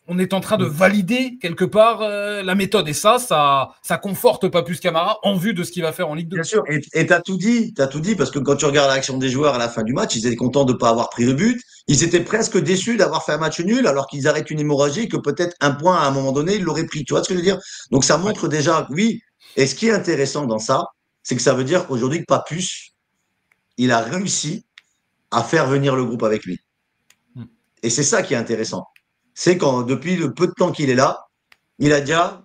on est en train de valider quelque part la méthode. Et ça conforte Papus Camara en vue de ce qu'il va faire en Ligue 2. Bien sûr, et tu as tout dit, parce que quand tu regardes l'action des joueurs à la fin du match, ils étaient contents de ne pas avoir pris le but. Ils étaient presque déçus d'avoir fait un match nul, alors qu'ils arrêtent une hémorragie, que peut-être un point à un moment donné, ils l'auraient pris. Tu vois ce que je veux dire? Donc ça montre déjà, oui. Et ce qui est intéressant dans ça, c'est que ça veut dire qu'aujourd'hui, Papus, il a réussi à faire venir le groupe avec lui. Et c'est ça qui est intéressant. C'est quand, depuis le peu de temps qu'il est là, il a déjà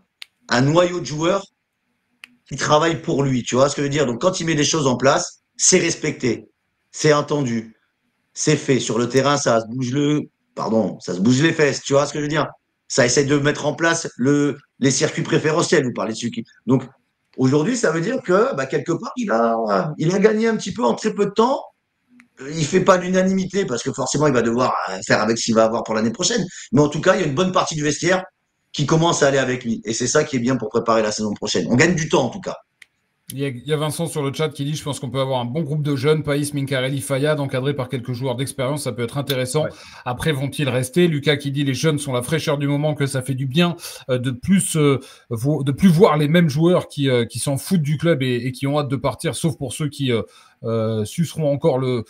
un noyau de joueurs qui travaillent pour lui. Tu vois ce que je veux dire? Donc, quand il met les choses en place, c'est respecté, c'est entendu, c'est fait. Sur le terrain, ça se bouge les fesses. Tu vois ce que je veux dire? Ça essaie de mettre en place les circuits préférentiels. Vous parlez de circuits. Donc, aujourd'hui, ça veut dire que, quelque part, il a gagné un petit peu en très peu de temps. Il fait pas l'unanimité parce que forcément il va devoir faire avec ce qu'il va avoir pour l'année prochaine. Mais en tout cas, il y a une bonne partie du vestiaire qui commence à aller avec lui. Et c'est ça qui est bien pour préparer la saison prochaine. On gagne du temps en tout cas. Il y a Vincent sur le chat qui dit: je pense qu'on peut avoir un bon groupe de jeunes, Païs, Mincarelli, Fayad, encadré par quelques joueurs d'expérience, ça peut être intéressant. Ouais. Après, vont-ils rester? Lucas qui dit: les jeunes sont la fraîcheur du moment, que ça fait du bien de plus voir les mêmes joueurs qui s'en foutent du club et qui ont hâte de partir, sauf pour ceux qui suceront encore le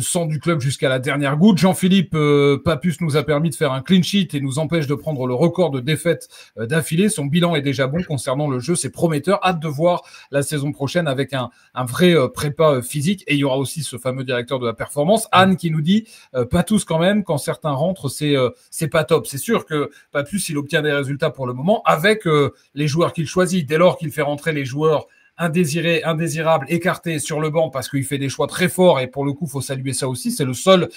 sang du club jusqu'à la dernière goutte. Jean-Philippe Papus nous a permis de faire un clean sheet et nous empêche de prendre le record de défaites d'affilée. Son bilan est déjà bon concernant le jeu, c'est prometteur. Hâte de voir la saison prochaine avec un vrai prépa physique, et il y aura aussi ce fameux directeur de la performance. Anne qui nous dit pas tous quand même, quand certains rentrent c'est pas top. C'est sûr que Papus il obtient des résultats pour le moment avec les joueurs qu'il choisit. Dès lors qu'il fait rentrer les joueurs indésiré, indésirable, écarté sur le banc parce qu'il fait des choix très forts, et pour le coup, faut saluer ça aussi. C'est le seul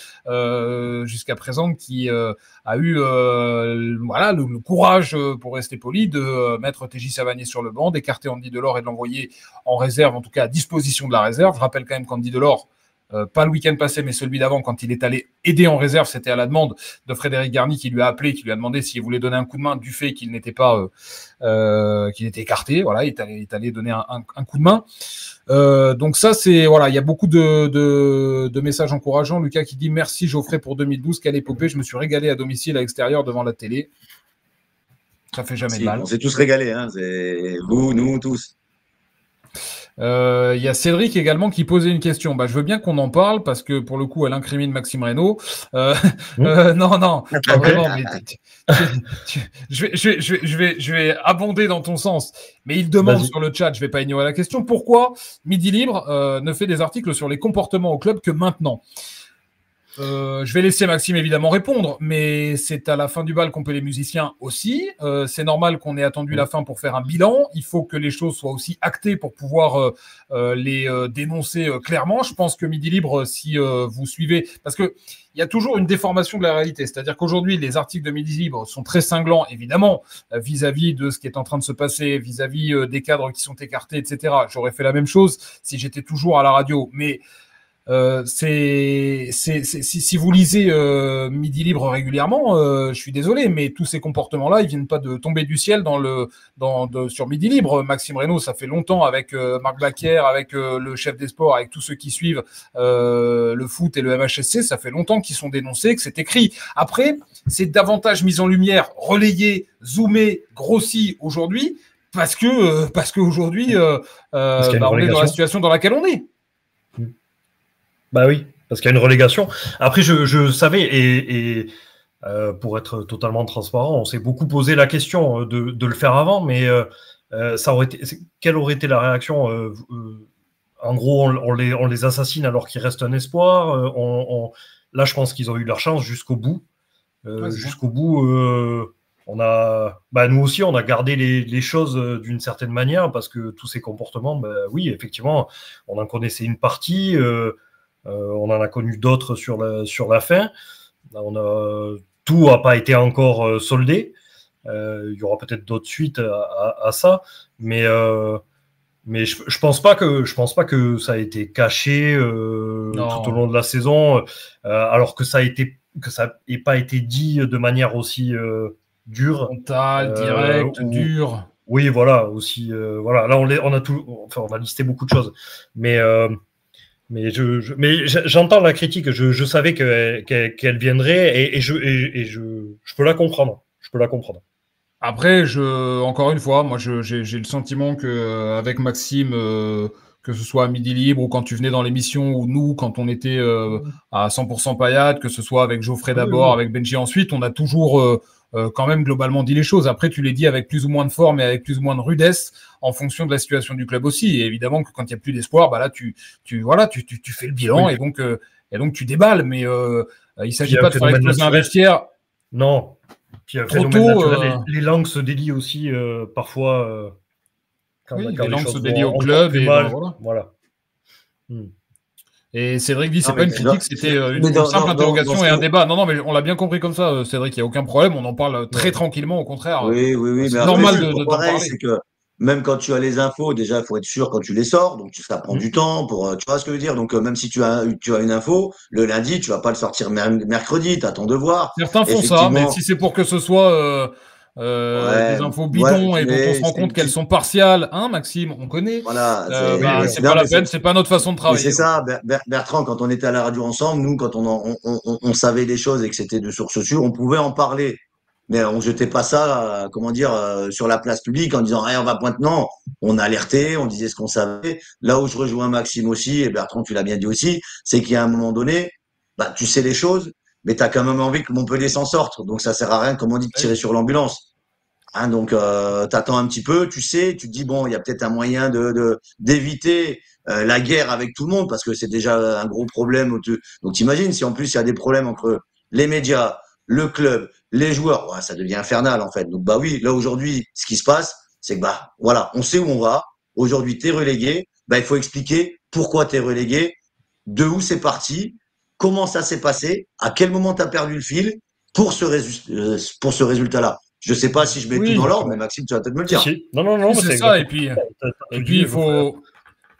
jusqu'à présent qui a eu le courage, pour rester poli, de mettre TJ Savanier sur le banc, d'écarter Andy Delors et de l'envoyer en réserve, en tout cas à disposition de la réserve. Je rappelle quand même qu'Andy Delors, pas le week-end passé, mais celui d'avant, quand il est allé aider en réserve, c'était à la demande de Frédéric Garny qui lui a appelé, qui lui a demandé s'il voulait donner un coup de main du fait qu'il n'était pas, qu'il était écarté. Voilà, il est allé donner un coup de main. Donc ça, c'est voilà, il y a beaucoup de messages encourageants. Lucas qui dit: merci Geoffrey pour 2012, quelle épopée, je me suis régalé à domicile, à l'extérieur, devant la télé. Ça fait jamais de mal. On s'est tous régalés, hein. Vous, nous, tous. Il y a Cédric également qui posait une question. Je veux bien qu'on en parle parce que pour le coup, elle incrimine Maxime Reynaud. Non, pas vraiment. Mais je vais abonder dans ton sens. Mais il demande sur le chat, je vais pas ignorer la question, pourquoi Midi Libre ne fait des articles sur les comportements au club que maintenant? Je vais laisser Maxime évidemment répondre, mais c'est à la fin du bal qu'on peut les musiciens aussi. C'est normal qu'on ait attendu la fin pour faire un bilan. Il faut que les choses soient aussi actées pour pouvoir les dénoncer clairement. Je pense que Midi Libre, si vous suivez, parce que il y a toujours une déformation de la réalité. C'est-à-dire qu'aujourd'hui, les articles de Midi Libre sont très cinglants, évidemment, vis-à-vis de ce qui est en train de se passer, vis-à-vis des cadres qui sont écartés, etc. J'aurais fait la même chose si j'étais toujours à la radio, mais si vous lisez Midi Libre régulièrement, je suis désolé, mais tous ces comportements-là, ils viennent pas de tomber du ciel sur Midi Libre. Maxime Reynaud, ça fait longtemps avec Marc Blaquière, avec le chef des sports, avec tous ceux qui suivent le foot et le MHSC, ça fait longtemps qu'ils sont dénoncés, que c'est écrit. Après, c'est davantage mis en lumière, relayé, zoomé, grossi aujourd'hui, parce qu'aujourd'hui, on est dans la situation dans laquelle on est. Bah oui, parce qu'il y a une relégation. Après, je savais, et pour être totalement transparent, on s'est beaucoup posé la question de le faire avant, mais quelle aurait été la réaction en gros, on les assassine alors qu'il reste un espoir. Là, je pense qu'ils ont eu leur chance jusqu'au bout. Jusqu'au bout, nous aussi, on a gardé les choses d'une certaine manière, parce que tous ces comportements, oui, effectivement, on en connaissait une partie. On en a connu d'autres sur la fin. Tout n'a pas été encore soldé. Il y aura peut-être d'autres suites à ça, mais je pense pas que ça a été caché tout au long de la saison, alors que ça n'ait pas été dit de manière aussi dure, frontale, directe, dure. Oui, voilà, aussi. Voilà, là on a listé beaucoup de choses, mais j'entends la critique. Je savais qu'elle viendrait, et je peux la comprendre. Après, encore une fois, moi, j'ai le sentiment que avec Maxime, que ce soit à Midi Libre ou quand tu venais dans l'émission, ou nous, quand on était à 100% Payade, que ce soit avec Geoffrey d'abord, avec Benji ensuite, on a toujours quand même globalement dit les choses. Après, tu les dis avec plus ou moins de forme et avec plus ou moins de rudesse en fonction de la situation du club aussi. Et évidemment que quand il n'y a plus d'espoir, là, tu fais le bilan, oui. et donc tu déballes. Mais il ne s'agit pas de faire exploser un vestiaire. Non. Puis trop tôt. Les langues se délient aussi parfois. Les langues se délient au club. Et voilà. Et Cédric dit, c'est pas une critique, c'était une simple interrogation et un débat. Non, mais on l'a bien compris comme ça, Cédric, il n'y a aucun problème, on en parle très tranquillement, au contraire. Oui, c'est normal d'en parler. C'est que même quand tu as les infos, déjà, il faut être sûr quand tu les sors, donc ça prend du temps pour, tu vois ce que je veux dire. Donc même si tu as une info, le lundi, tu vas pas le sortir mercredi, tu as ton devoir. Certains font ça, mais si c'est pour que ce soit des infos bidons et dont on se rend compte qu'elles sont partiales, hein, Maxime, on connaît. Voilà, c'est pas la peine, c'est pas notre façon de travailler. C'est ça, Bertrand, quand on était à la radio ensemble, nous, quand on savait des choses et que c'était de sources sûres, on pouvait en parler. Mais on jetait pas ça, sur la place publique en disant, on va pointer. Non, on alertait, on disait ce qu'on savait. Là où je rejoins Maxime aussi, et Bertrand, tu l'as bien dit aussi, c'est qu'il y a un moment donné, tu sais les choses, mais tu as quand même envie que Montpellier s'en sorte. Donc ça sert à rien, comme on dit, de tirer sur l'ambulance. Hein, donc t'attends un petit peu, tu sais, tu te dis bon, il y a peut-être un moyen d'éviter la guerre avec tout le monde parce que c'est déjà un gros problème. Donc t'imagines si en plus il y a des problèmes entre les médias, le club, les joueurs, ça devient infernal en fait. Donc oui, là aujourd'hui, ce qui se passe, c'est que voilà, on sait où on va. Aujourd'hui, t'es relégué, il faut expliquer pourquoi t'es relégué, de où c'est parti, comment ça s'est passé, à quel moment t'as perdu le fil pour ce résultat-là. Je ne sais pas si je mets tout dans l'ordre, mais Maxime, tu vas peut-être me le dire. Non, c'est ça. Et puis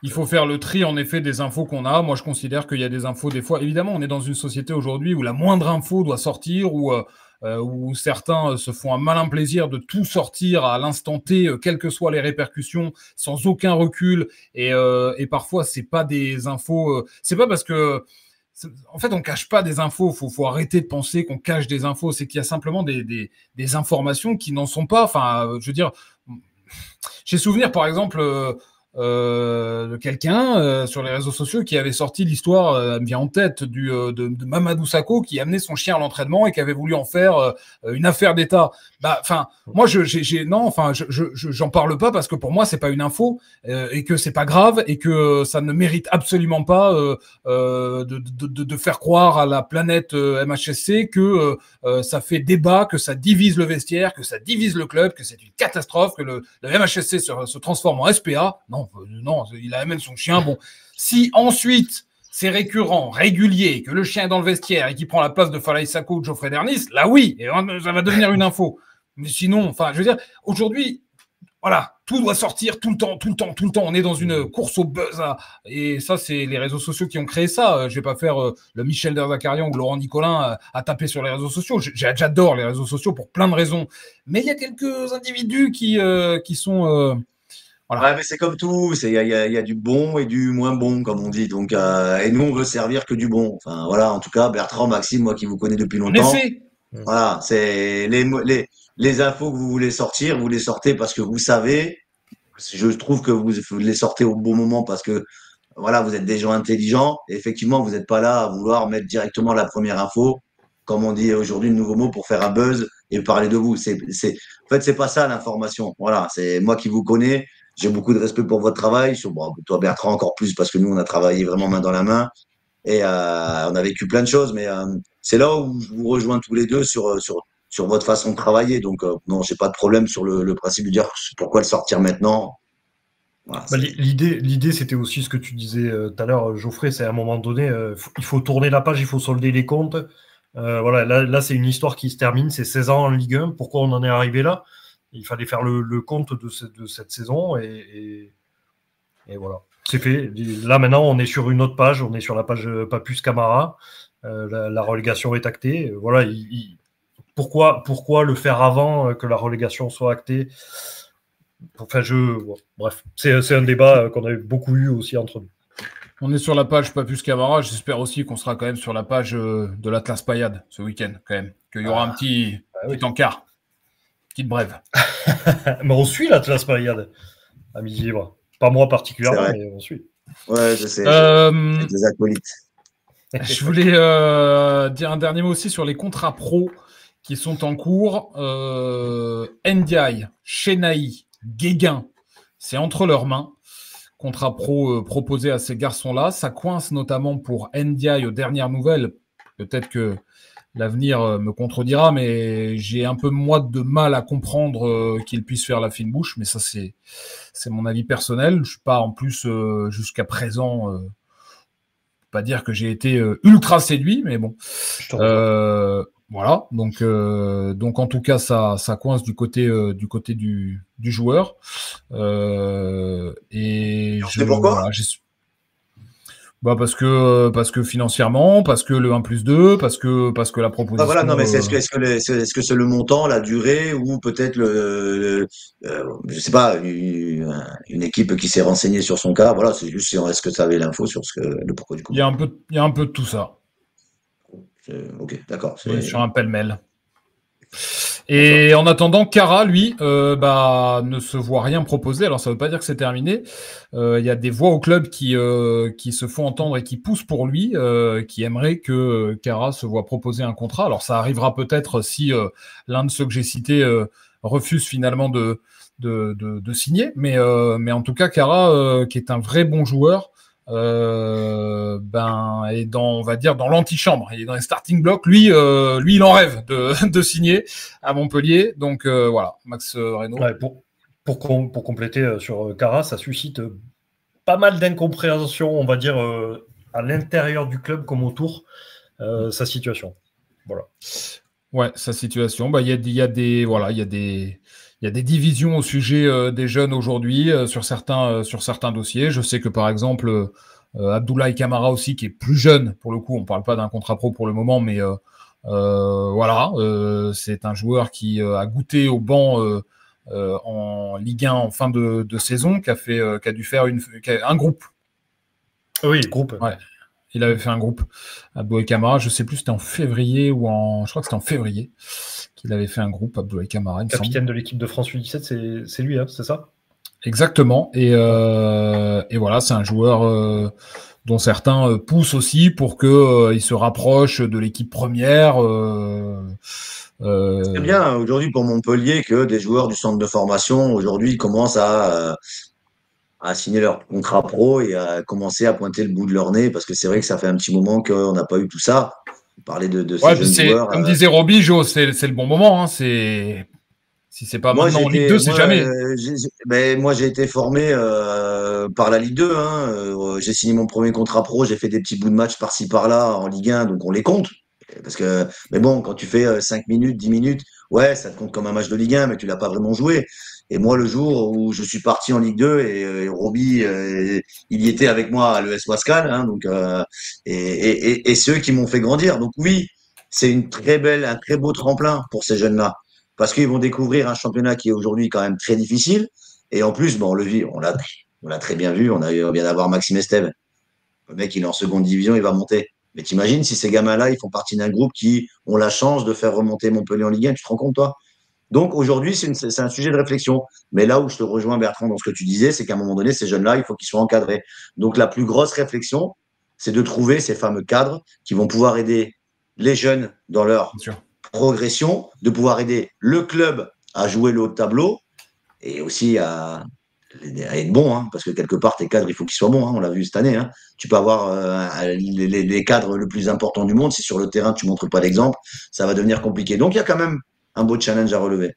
il faut faire le tri, en effet, des infos qu'on a. Moi, je considère qu'il y a des infos, des fois. Évidemment, on est dans une société aujourd'hui où la moindre info doit sortir, où certains se font un malin plaisir de tout sortir à l'instant T, quelles que soient les répercussions, sans aucun recul. Et parfois, c'est pas des infos. C'est pas parce que. En fait, on cache pas des infos. Faut arrêter de penser qu'on cache des infos. C'est qu'il y a simplement des informations qui n'en sont pas. Enfin, je veux dire, j'ai souvenir, par exemple, de quelqu'un sur les réseaux sociaux qui avait sorti l'histoire, elle me vient en tête, de Mamadou Sakho qui amenait son chien à l'entraînement et qui avait voulu en faire une affaire d'État. Moi, j'en parle pas parce que pour moi, c'est pas une info et que c'est pas grave et que ça ne mérite absolument pas de faire croire à la planète MHSC que ça fait débat, que ça divise le vestiaire, que ça divise le club, que c'est une catastrophe, que le MHSC se transforme en SPA. Non, il amène son chien. Bon, si ensuite c'est récurrent, régulier, que le chien est dans le vestiaire et qu'il prend la place de Falaï Sakho ou de Geoffrey Dernis, là oui, et ça va devenir une info. Mais sinon, je veux dire, aujourd'hui, voilà, tout doit sortir tout le temps. On est dans une course au buzz. Et ça, c'est les réseaux sociaux qui ont créé ça. Je vais pas faire le Michel Derzakarian ou Laurent Nicolin à taper sur les réseaux sociaux. J'adore les réseaux sociaux pour plein de raisons. Mais il y a quelques individus qui sont... Voilà. Ouais, mais c'est comme tout, il y a du bon et du moins bon, comme on dit. Donc, et nous, on veut servir que du bon. Enfin, voilà, en tout cas, Bertrand, Maxime, moi qui vous connais depuis longtemps. Voilà, c'est les infos que vous voulez sortir, vous les sortez parce que vous savez. Je trouve que vous les sortez au bon moment parce que voilà, vous êtes des gens intelligents. Et effectivement, vous n'êtes pas là à vouloir mettre directement la première info, comme on dit aujourd'hui, le nouveau mot pour faire un buzz et parler de vous. En fait, c'est pas ça l'information. Voilà, c'est moi qui vous connais. J'ai beaucoup de respect pour votre travail. Toi, Bertrand, encore plus parce que nous, on a travaillé vraiment main dans la main et on a vécu plein de choses. Mais c'est là où je vous rejoins tous les deux sur votre façon de travailler. Donc, non, j'ai pas de problème sur le principe de dire pourquoi le sortir maintenant. Voilà, l'idée, c'était aussi ce que tu disais tout à l'heure, Geoffrey, c'est à un moment donné, il faut tourner la page, il faut solder les comptes. Voilà, là, c'est une histoire qui se termine, c'est 16 ans en Ligue 1. Pourquoi on en est arrivé là ? Il fallait faire le compte de cette saison et voilà, c'est fait. Là, maintenant, on est sur une autre page, on est sur la page Papus Camara. La relégation est actée. Voilà, pourquoi le faire avant que la relégation soit actée ? Enfin, bref, c'est un débat qu'on a beaucoup eu aussi entre nous. On est sur la page Papus Camara. J'espère aussi qu'on sera quand même sur la page de l'Atlas Payade ce week-end, quand même. Qu'il y aura un petit encart. Petite brève. Mais on suit l'Atlas Payade à midi libre. Pas moi particulièrement, mais on suit. Ouais, je sais. Avec des acolytes. Je voulais dire un dernier mot aussi sur les contrats pro qui sont en cours. Ndiaye, Chenaï, Guéguin, c'est entre leurs mains. Contrat pro proposé à ces garçons-là. Ça coince notamment pour Ndiaye aux dernières nouvelles. Peut-être que l'avenir me contredira, mais j'ai un peu, moi, de mal à comprendre qu'il puisse faire la fine bouche. Mais ça, c'est mon avis personnel. Je ne suis pas, en plus, jusqu'à présent, pas dire que j'ai été ultra séduit, mais bon. Voilà. Donc, en tout cas, ça coince du côté du joueur. Et pourquoi Parce que financièrement, parce que le 1+2, parce que la proposition. Voilà, non, mais est-ce que c'est le montant, la durée, ou peut-être je sais pas, une équipe qui s'est renseignée sur son cas. Voilà, c'est juste est-ce que tu avais l'info sur le pourquoi du Il y comment. a un peu de tout ça. Ok, d'accord. Sur un pêle-mêle. Et en attendant, Cara, lui, ne se voit rien proposer. Alors, ça ne veut pas dire que c'est terminé. Il y a des voix au club qui se font entendre et qui poussent pour lui, qui aimeraient que Cara se voit proposer un contrat. Alors, ça arrivera peut-être si l'un de ceux que j'ai cités refuse finalement de signer. Mais en tout cas, Cara, qui est un vrai bon joueur, est on va dire, dans l'antichambre. Il est dans les starting blocks. Lui, il en rêve de signer à Montpellier. Donc voilà, Max Reynaud. Ouais, pour compléter sur Cara, ça suscite pas mal d'incompréhension, on va dire, à l'intérieur du club comme autour, sa situation. Voilà. Ouais, sa situation. Il y a des divisions au sujet des jeunes aujourd'hui sur certains dossiers. Je sais que par exemple Abdoulaye Kamara aussi, qui est plus jeune pour le coup, on parle pas d'un contrat pro pour le moment, mais c'est un joueur qui a goûté au banc en Ligue 1 en fin de saison, qui a dû faire un groupe. Oui, groupe. Ouais. Il avait fait un groupe Abdoulaye Kamara, je sais plus c'était en février je crois que c'était en février qu'il avait fait un groupe Abdoulaye Kamara. Capitaine de l'équipe de France U17, c'est lui, hein, c'est ça? Exactement. Et voilà, c'est un joueur dont certains poussent aussi pour que il se rapproche de l'équipe première. C'est bien aujourd'hui pour Montpellier que des joueurs du centre de formation aujourd'hui commencent à signer leur contrat pro et à commencer à pointer le bout de leur nez, parce que c'est vrai que ça fait un petit moment qu'on n'a pas eu tout ça. Parler de ces jeunes joueurs. Comme disait Roby, Jo, c'est le bon moment. Hein, si c'est pas maintenant en Ligue 2, c'est jamais. Moi, j'ai été formé par la Ligue 2. Hein. J'ai signé mon premier contrat pro, j'ai fait des petits bouts de match par-ci par-là en Ligue 1, donc on les compte. Mais bon, quand tu fais 5 minutes, 10 minutes, ouais, ça te compte comme un match de Ligue 1, mais tu l'as pas vraiment joué. Et moi, le jour où je suis parti en Ligue 2, et Roby, il y était avec moi à l'ES Wascal, hein, donc, et ceux qui m'ont fait grandir. Donc oui, c'est un très beau tremplin pour ces jeunes-là, parce qu'ils vont découvrir un championnat qui est aujourd'hui quand même très difficile. Et en plus, on le vit, on l'a très bien vu. On vient d'avoir Maxime Estève. Le mec, il est en seconde division, il va monter. Mais t'imagines si ces gamins-là, ils font partie d'un groupe qui ont la chance de faire remonter Montpellier en Ligue 1, tu te rends compte, toi? Donc aujourd'hui, c'est un sujet de réflexion. Mais là où je te rejoins, Bertrand, dans ce que tu disais, c'est qu'à un moment donné, ces jeunes-là, il faut qu'ils soient encadrés. Donc la plus grosse réflexion, c'est de trouver ces fameux cadres qui vont pouvoir aider les jeunes dans leur progression, de pouvoir aider le club à jouer le haut de tableau et aussi à être bon, hein, parce que quelque part, tes cadres, il faut qu'ils soient bons. Hein, on l'a vu cette année. Hein. Tu peux avoir les cadres le plus importants du monde. Si sur le terrain, tu ne montres pas d'exemple, ça va devenir compliqué. Donc, il y a quand même un beau challenge à relever.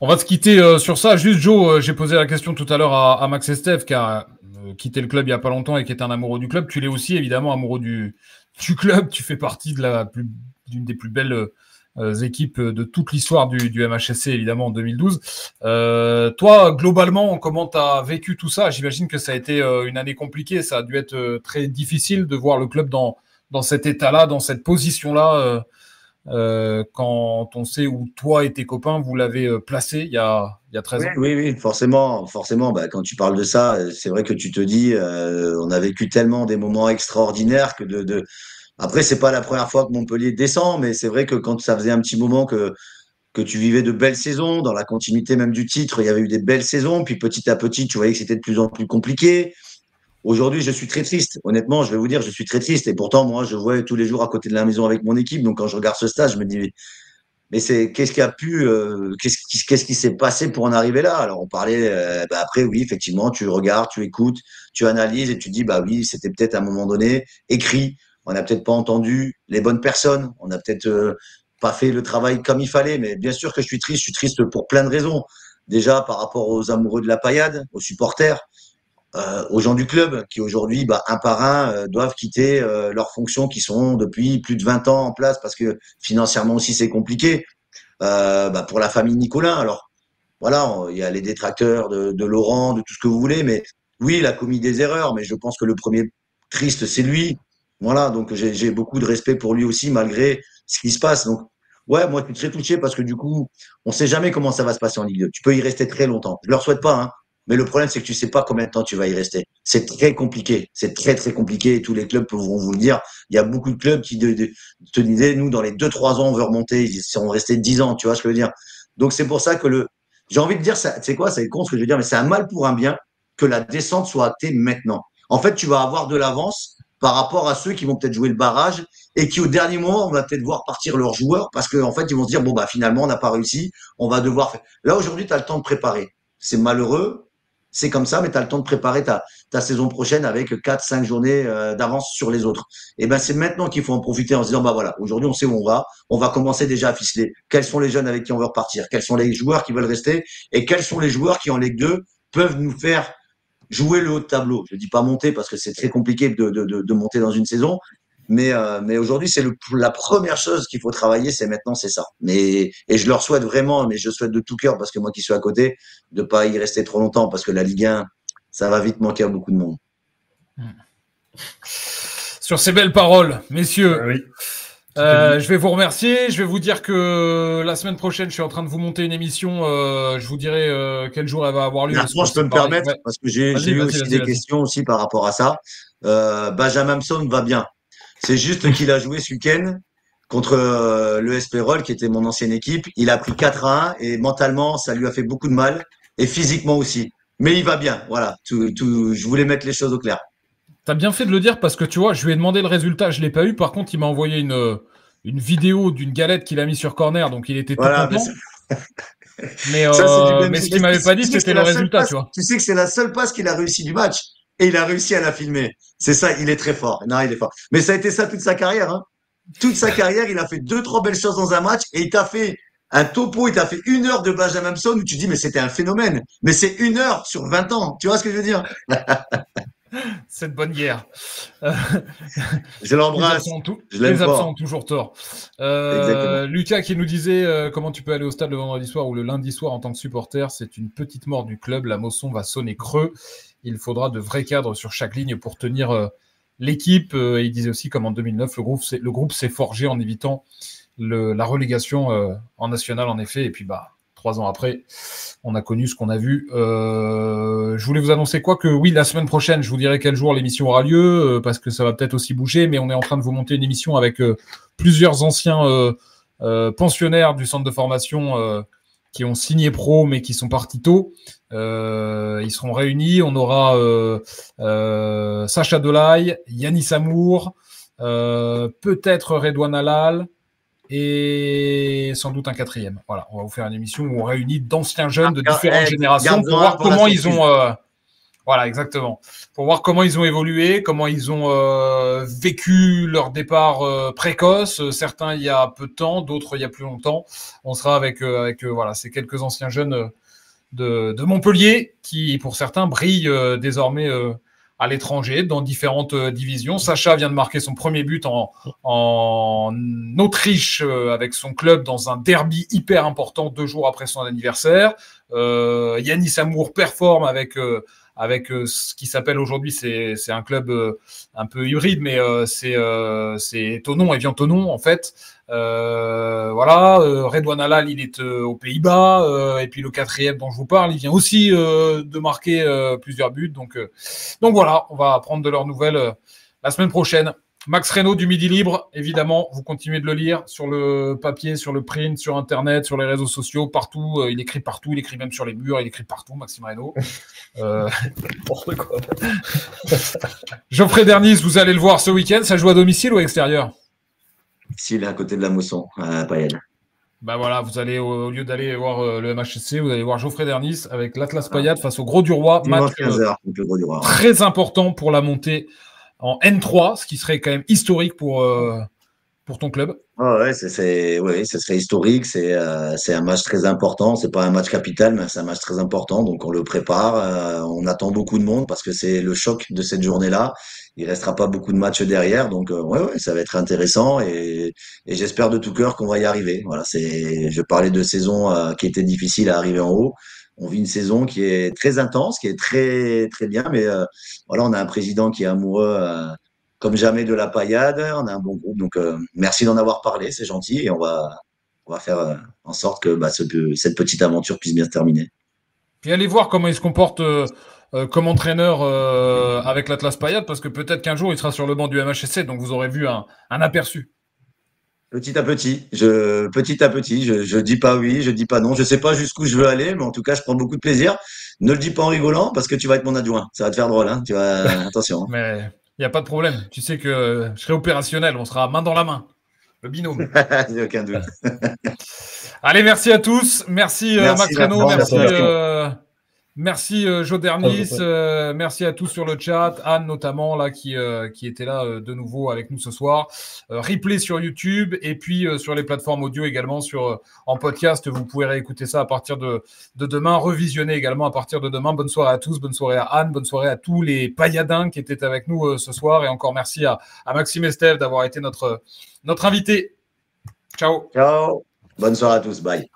On va se quitter sur ça. Juste, Joe, j'ai posé la question tout à l'heure à Max Estève, qui a quitté le club il n'y a pas longtemps et qui est un amoureux du club. Tu l'es aussi, évidemment, amoureux du club. Tu fais partie d'une des plus belles équipes de toute l'histoire du MHSC, évidemment, en 2012. Toi, globalement, comment tu as vécu tout ça? J'imagine que ça a été une année compliquée. Ça a dû être très difficile de voir le club dans cet état-là, dans cette position-là, quand on sait où toi et tes copains, vous l'avez placé il y a 13 ans. Oui, forcément. Quand tu parles de ça, c'est vrai que tu te dis, on a vécu tellement des moments extraordinaires que Après, c'est pas la première fois que Montpellier descend, mais c'est vrai que quand ça faisait un petit moment que tu vivais de belles saisons, dans la continuité même du titre, il y avait eu des belles saisons, puis petit à petit, tu voyais que c'était de plus en plus compliqué. Aujourd'hui, je suis très triste. Honnêtement, je vais vous dire, je suis très triste. Et pourtant, moi, je vois tous les jours à côté de la maison avec mon équipe. Donc, quand je regarde ce stade, je me dis, mais qu'est-ce qui a pu, qu'est-ce qui s'est passé pour en arriver là? Alors, on parlait, après, oui, effectivement, tu regardes, tu écoutes, tu analyses et tu dis, bah oui, c'était peut-être à un moment donné écrit. On n'a peut-être pas entendu les bonnes personnes. On n'a peut-être pas fait le travail comme il fallait. Mais bien sûr que je suis triste. Je suis triste pour plein de raisons. Déjà, par rapport aux amoureux de la paillade, aux supporters, aux gens du club qui aujourd'hui, un par un, doivent quitter leurs fonctions qui sont depuis plus de 20 ans en place parce que financièrement aussi c'est compliqué. Pour la famille Nicolin, alors voilà, il y a les détracteurs de Laurent, de tout ce que vous voulez, mais oui, il a commis des erreurs, mais je pense que le premier triste, c'est lui. Voilà, donc j'ai beaucoup de respect pour lui aussi, malgré ce qui se passe. Donc, ouais, moi, je suis très touché parce que du coup, on sait jamais comment ça va se passer en Ligue 2. Tu peux y rester très longtemps. Je leur souhaite pas, hein. Mais le problème, c'est que tu sais pas combien de temps tu vas y rester. C'est très compliqué. C'est très, très compliqué et tous les clubs vont vous le dire. Il y a beaucoup de clubs qui te disaient, nous, dans les 2-3 ans, on veut remonter. Ils sont restés 10 ans, tu vois ce que je veux dire. Donc, c'est pour ça que j'ai envie de dire, tu sais quoi, c'est con ce que je veux dire, mais c'est un mal pour un bien que la descente soit actée maintenant. En fait, tu vas avoir de l'avance par rapport à ceux qui vont peut-être jouer le barrage et qui, au dernier moment, on va peut-être voir partir leurs joueurs parce qu'en fait, ils vont se dire, bon, bah, finalement, on n'a pas réussi, on va devoir faire. Là, aujourd'hui, tu as le temps de préparer. C'est malheureux, c'est comme ça, mais tu as le temps de préparer ta saison prochaine avec 4-5 journées d'avance sur les autres. Et ben, c'est maintenant qu'il faut en profiter en se disant, bah voilà, aujourd'hui, on sait où on va commencer déjà à ficeler. Quels sont les jeunes avec qui on veut repartir? Quels sont les joueurs qui veulent rester? Et quels sont les joueurs qui, en Ligue 2, peuvent nous faire jouer le haut de tableau? Je dis pas monter parce que c'est très compliqué de monter dans une saison. Mais aujourd'hui, c'est la première chose qu'il faut travailler, c'est maintenant, c'est ça. Et je leur souhaite vraiment, mais je souhaite de tout cœur, parce que moi qui suis à côté, de pas y rester trop longtemps, parce que la Ligue 1, ça va vite manquer à beaucoup de monde. Sur ces belles paroles, messieurs, Oui. je vais vous remercier. Je vais vous dire que la semaine prochaine, je suis en train de vous monter une émission. Je vous dirai quel jour elle va avoir lieu. Moi, je peux me permettre, parce que j'ai eu aussi des questions aussi par rapport à ça. Benjamin Mson va bien. C'est juste qu'il a joué ce week-end contre le Espérol, qui était mon ancienne équipe. Il a pris 4-1 et mentalement, ça lui a fait beaucoup de mal et physiquement aussi. Mais il va bien. Voilà. Je voulais mettre les choses au clair. T'as bien fait de le dire parce que tu vois, je lui ai demandé le résultat, je l'ai pas eu. Par contre, il m'a envoyé une vidéo d'une galette qu'il a mis sur corner, donc il était tout content. Mais ce qu'il m'avait pas dit, c'était le résultat, tu vois. Tu sais que c'est la seule passe qu'il a réussi du match. Et il a réussi à la filmer. C'est ça, il est très fort. Non, il est fort. Mais ça a été ça toute sa carrière. Hein. Toute sa carrière, il a fait 2-3 belles choses dans un match et il t'a fait un topo, il t'a fait 1 heure de Benjamin Mson où tu dis, mais c'était un phénomène. Mais c'est 1 heure sur 20 ans. Tu vois ce que je veux dire? Cette bonne guerre. Je l'embrasse. Les absents ont toujours tort. Lucas qui nous disait comment tu peux aller au stade le vendredi soir ou le lundi soir en tant que supporter. C'est une petite mort du club. La Mosson va sonner creux. Il faudra de vrais cadres sur chaque ligne pour tenir l'équipe. Et il disait aussi comme en 2009, le groupe s'est forgé en évitant la relégation en national, en effet. Et puis, 3 ans après, on a connu ce qu'on a vu. Je voulais vous annoncer que oui, la semaine prochaine, je vous dirai quel jour l'émission aura lieu, parce que ça va peut-être aussi bouger, mais on est en train de vous monter une émission avec plusieurs anciens pensionnaires du centre de formation qui ont signé pro, mais qui sont partis tôt. Ils seront réunis. On aura Sacha Delay, Yanis Amour, peut-être Redouane Halal, et sans doute un 4e. Voilà, on va vous faire une émission où on réunit d'anciens jeunes de différentes générations pour voir comment ils ont... voilà, exactement. Pour voir comment ils ont évolué, comment ils ont vécu leur départ précoce. Certains il y a peu de temps, d'autres il y a plus longtemps. On sera avec voilà, ces quelques anciens jeunes de Montpellier qui, pour certains, brillent désormais à l'étranger, dans différentes divisions. Sacha vient de marquer son premier but en Autriche avec son club dans un derby hyper important 2 jours après son anniversaire. Yanis Amour performe avec ce qui s'appelle aujourd'hui, c'est un club un peu hybride, mais c'est Thonon, Evian Thonon en fait. Voilà, Redouane Halal, il est aux Pays-Bas, et puis le 4e dont je vous parle, il vient aussi de marquer plusieurs buts. Donc voilà, on va prendre de leurs nouvelles la semaine prochaine. Max Reynaud du Midi Libre, évidemment, vous continuez de le lire sur le papier, sur le print, sur Internet, sur les réseaux sociaux, partout. Il écrit partout, il écrit même sur les murs, il écrit partout, Maxime Reynaud. N'importe quoi. Geoffrey Dernis, vous allez le voir ce week-end, ça joue à domicile ou à extérieur? S'il est à côté de la Mosson, à Payenne. Voilà, vous allez, au lieu d'aller voir le MHSC, vous allez voir Geoffrey Dernis avec l'Atlas Payade face au Gros du Roi. Match 15h, le Gros du Roi. Très important pour la montée en N3, ce qui serait quand même historique pour ton club. Ouais, ce serait historique. C'est un match très important. C'est pas un match capital, mais c'est un match très important. Donc on le prépare. On attend beaucoup de monde parce que c'est le choc de cette journée-là. Il restera pas beaucoup de matchs derrière. Donc ça va être intéressant et j'espère de tout cœur qu'on va y arriver. Voilà, je parlais de saison qui était difficile à arriver en haut. on vit une saison qui est très intense, qui est très, très bien. Mais voilà, on a un président qui est amoureux comme jamais de la paillade. On a un bon groupe. Donc, merci d'en avoir parlé. C'est gentil. Et on va faire en sorte que cette petite aventure puisse bien se terminer. Puis allez voir comment il se comporte comme entraîneur avec l'Atlas Payade, parce que peut-être qu'un jour, il sera sur le banc du MHSC. Donc, vous aurez vu un aperçu. Petit à petit, je dis pas oui, je dis pas non. Je sais pas jusqu'où je veux aller, mais en tout cas, je prends beaucoup de plaisir. Ne le dis pas en rigolant parce que tu vas être mon adjoint. Ça va te faire drôle, hein. Tu vas, attention. Mais il n'y a pas de problème. Tu sais que je serai opérationnel. On sera main dans la main. Le binôme. J'ai aucun doute. Allez, merci à tous. Merci, Max Reynaud. Merci Joe Dernis, merci à tous sur le chat, Anne notamment là qui était là de nouveau avec nous ce soir. Replay sur YouTube et puis sur les plateformes audio également en podcast. Vous pouvez réécouter ça à partir de demain, revisionner également à partir de demain. Bonne soirée à tous, bonne soirée à Anne, bonne soirée à tous les pailladins qui étaient avec nous ce soir et encore merci à Maxime Estève d'avoir été notre invité. Ciao. Ciao. Bonne soirée à tous. Bye.